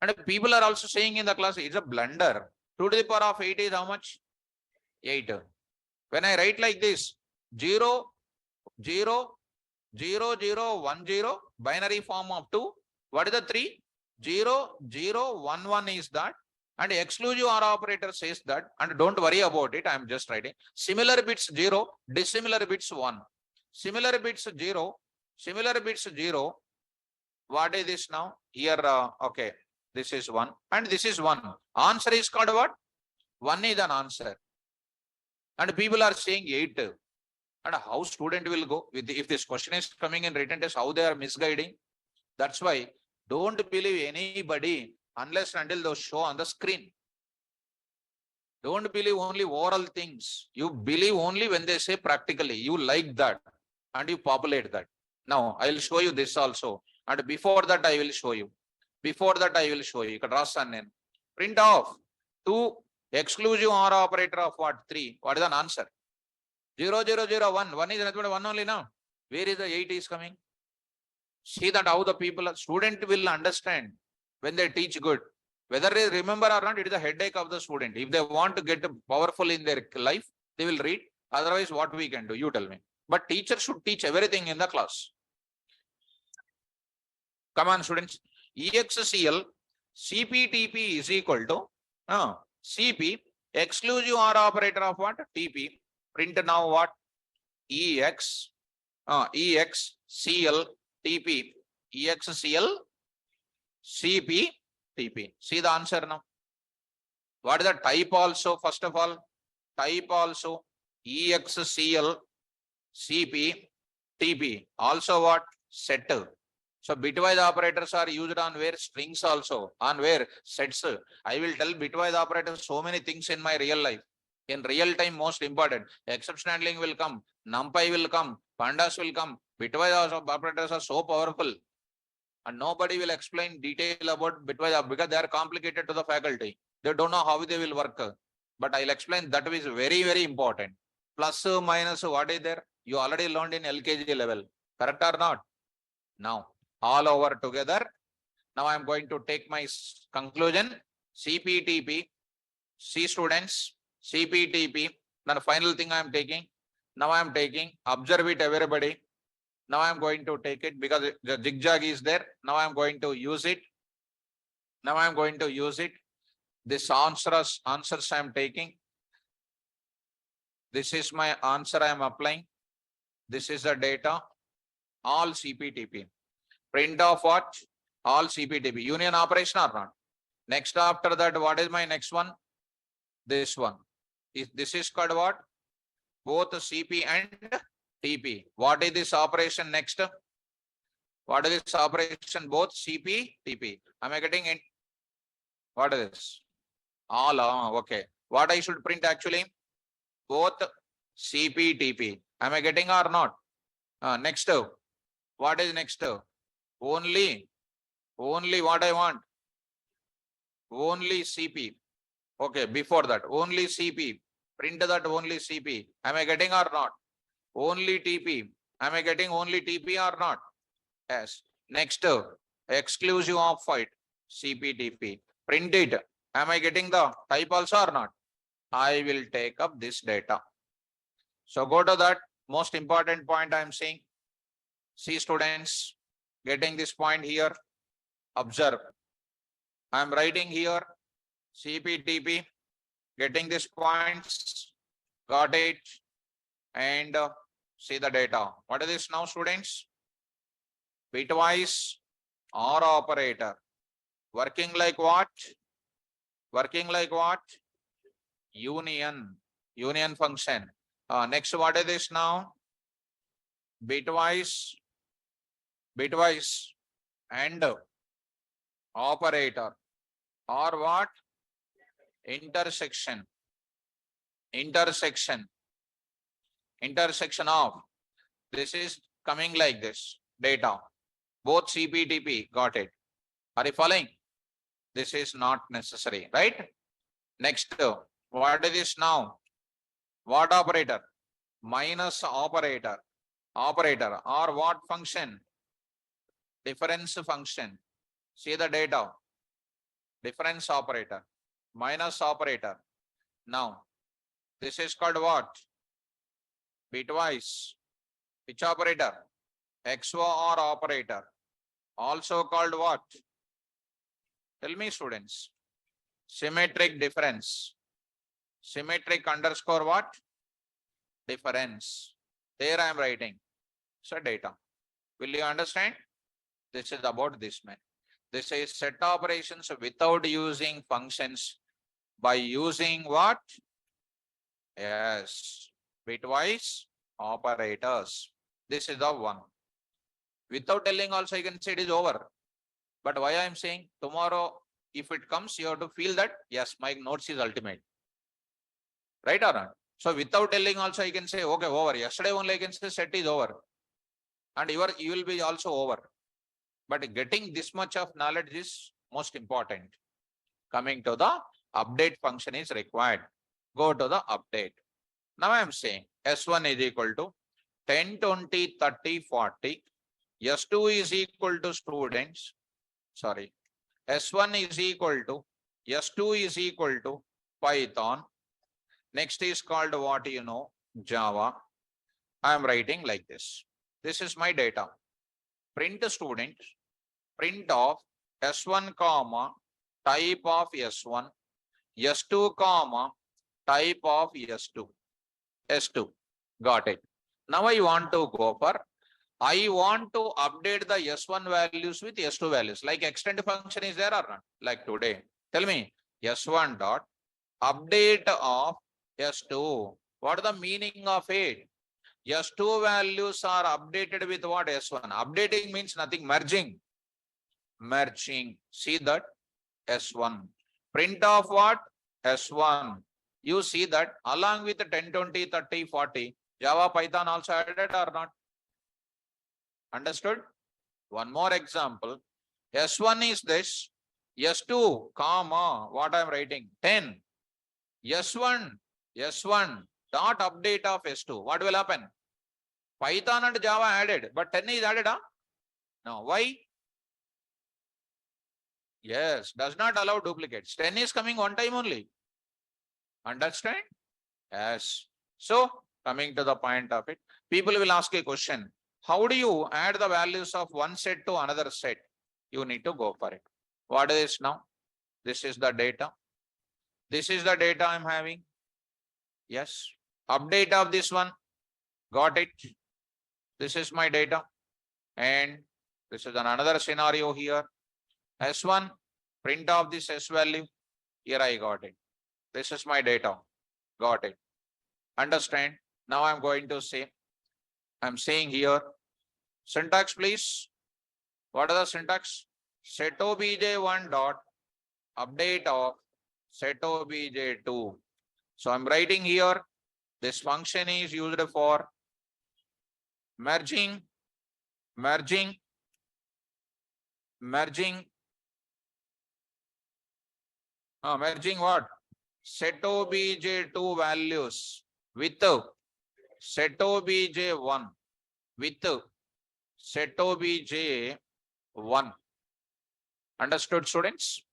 Speaker 1: And people are also saying in the class, it's a blunder. 2 to the power of 8 is how much? 8. When I write like this, 0, 0, 0, 0, 1, 0, binary form of 2. What is the 3? 0, 0, 1, 1 is that. And exclusive OR operator says that. And don't worry about it. I am just writing. Similar bits 0, dissimilar bits 1. Similar bits 0, similar bits 0. What is this now? Here, okay. This is 1 and this is 1. Answer is called what? 1 is an answer. And people are saying 8. And how student will go with if this question is coming in written test, how they are misguiding? That's why don't believe anybody unless and until those show on the screen. Don't believe only oral things. You believe only when they say practically. You like that and you populate that. Now I will show you this also. And before that I will show you. Before that I will show you. Print off 2 exclusive OR operator of what? 3. What is an answer? 0, 0, 0, 1. 1 is nothing but 1 only now. Where is the 8 is coming? See that how the people, student will understand when they teach good. Whether they remember or not, it is a headache of the student. If they want to get powerful in their life, they will read. Otherwise, what we can do? You tell me. But teacher should teach everything in the class. Come on, students. EXCL CPTP is equal to CP exclusive OR operator of what? TP. Print now what? EXCL TP. EXCL CP TP. See the answer now. What is the type also? First of all, type also EXCL CP TP. Also what? Set. So bitwise operators are used on where? Strings also. On where? Sets. I will tell bitwise operators so many things in my real life. In real time, most important. Exception handling will come. NumPy will come. Pandas will come. Bitwise operators are so powerful. And nobody will explain detail about bitwise because they are complicated to the faculty. They don't know how they will work. But I'll explain that is very, very important. Plus, minus, what is there? You already learned in LKG level. Correct or not? Now, all over together. Now I am going to take my conclusion. CPTP. See students. CPTP. Then the final thing I am taking. Now I am taking. Observe it everybody. Now I am going to take it because the zigzag is there. Now I am going to use it. Now I am going to use it. This answers I am taking. This is my answer I am applying. This is the data. All CPTP. Print of what? All CPTP. Union operation or not? Next after that, what is my next one? This one. This is called what? Both CP and TP. What is this operation next? What is this operation? Both CP, TP. Am I getting it? What is this? All, okay. What I should print actually? Both CP, TP. Am I getting or not? Next. What is next? Only what I want? Only CP. Okay, before that, only CP. Print that only CP. Am I getting or not? Only TP. Am I getting only TP or not? Yes. Next, exclusive of it. CPTP. Print it. Am I getting the type also or not? I will take up this data. So go to that most important point I am saying. See students, getting this point here. Observe. I am writing here CPTP. Getting these points. Got it. And see the data. What is this now, students? Bitwise OR operator. Working like what? Working like what? Union. Union function. Next, what is this now? Bitwise and operator. Or what? Intersection of. This is coming like this. Data. Both CPTP. Got it. Are you following? This is not necessary, right? Next, what is this now? What operator? Minus operator. Operator or what function? Difference function. See the data. difference operator, minus operator. Now, this is called what? Bitwise. Which operator? XOR operator. Also called what? Tell me, students. Symmetric difference. Symmetric underscore what? Difference. There I am writing. So data. Will you understand? This is about this man. This is set operations without using functions. By using what? Yes. Bitwise operators. This is the one. Without telling also you can say it is over. But why I am saying tomorrow, if it comes, you have to feel that, yes, my notes is ultimate. Right or not? So without telling also you can say, okay, over. Yesterday only I can say set is over. And you will be also over. But getting this much of knowledge is most important. Coming to the update function is required. Go to the update. Now I am saying S1 is equal to 10, 20, 30, 40. S2 is equal to students. Sorry. S1 is equal to, S2 is equal to Python. Next is called what you know, Java. I am writing like this. This is my data. Print student, print of S1 comma type of S1, S2 comma type of S2. S2. Got it. Now I want to go for, I want to update the S1 values with S2 values. Like extend function is there or not? Like today. Tell me, S1 dot update of S2. What is the meaning of it? S2 values are updated with what? S1. Updating means nothing. Merging. Merging. See that? S1. Print of what? S1. You see that along with the 10, 20, 30, 40, Java, Python also added or not? Understood? One more example. S1 is this. S2, comma, what I am writing? 10. S1 dot update of S2. What will happen? Python and Java added, but 10 is added, huh? No. Why? Yes, does not allow duplicates. 10 is coming one time only. Understand? Yes. So, coming to the point of it, people will ask a question. How do you add the values of one set to another set? You need to go for it. What is this now? This is the data. This is the data I'm having. Yes. Update of this one. Got it. This is my data. And this is another scenario here. S1, print of this S value. Here I got it. This is my data. Got it. Understand? Now I'm going to say, I'm saying here, syntax please. What are the syntax? Set obj1 dot update of set obj2. So I'm writing here, this function is used for merging what? Set obj2 values with set obj1 with set obj1. Understood, students?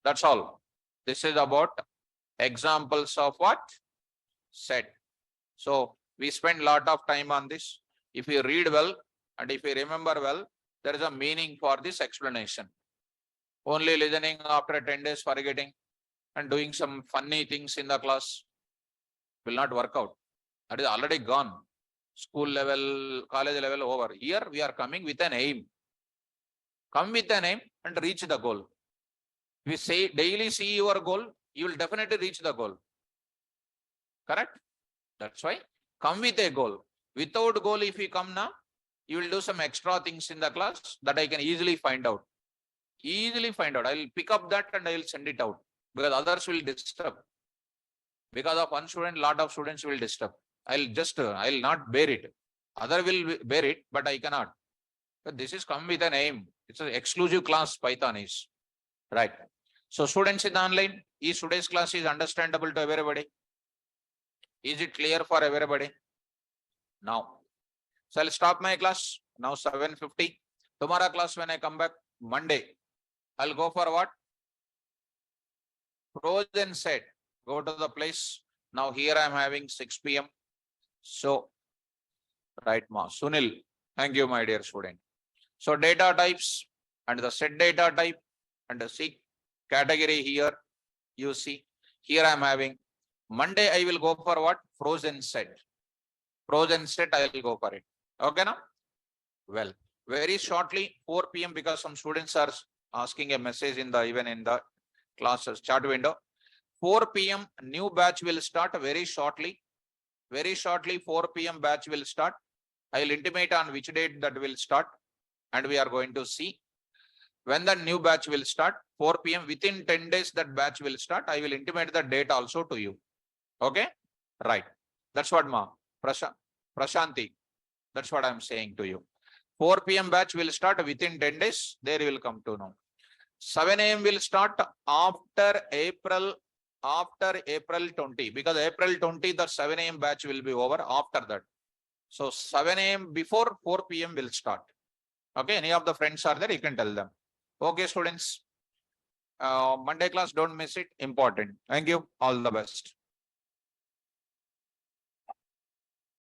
Speaker 1: That's all. This is about examples of what? Set. So we spend a lot of time on this. If you read well and if you remember well, there is a meaning for this explanation. Only listening after 10 days forgetting and doing some funny things in the class will not work out. That is already gone. School level, college level over. Here we are coming with an aim. Come with an aim and reach the goal. If you say daily see your goal, you will definitely reach the goal. Correct? That's why come with a goal. Without goal, if you come now, you will do some extra things in the class that I can easily find out. Easily find out. I will pick up that and I will send it out because others will disturb. Because of one student, lot of students will disturb. I'll not bear it. Other will bear it, but I cannot. But this is come with an aim. It's an exclusive class, Python is. Right. So students in the online, is today's class is understandable to everybody? Is it clear for everybody? Now, so I'll stop my class. Now 7:50. Tomorrow class when I come back, Monday, I'll go for what? Frozen set. Go to the place. Now here I am having 6 p.m. So, right, ma. Sunil. Thank you, my dear student. So data types and the set data type and the seek category here. You see, here I am having Monday. I will go for what? Frozen set. Frozen set. I will go for it. Okay, now. Well, very shortly, 4 p.m. because some students are asking a message in the even in the classes chat window. 4 p.m. new batch will start very shortly. Very shortly, 4 p.m. batch will start. I will intimate on which date that will start, and we are going to see when the new batch will start. 4 p.m. within 10 days that batch will start. I will intimate the date also to you. Okay, right. That's what ma Prashanti. That's what I'm saying to you. 4 p.m. batch will start within 10 days. There you will come to know. 7 a.m. will start after April 20, because April 20 the 7 a.m. batch will be over after that. So 7 a.m. before 4 p.m. will start. Okay, any of the friends are there, you can tell them. Okay, students. Monday class, don't miss it. Important. Thank you. All the best.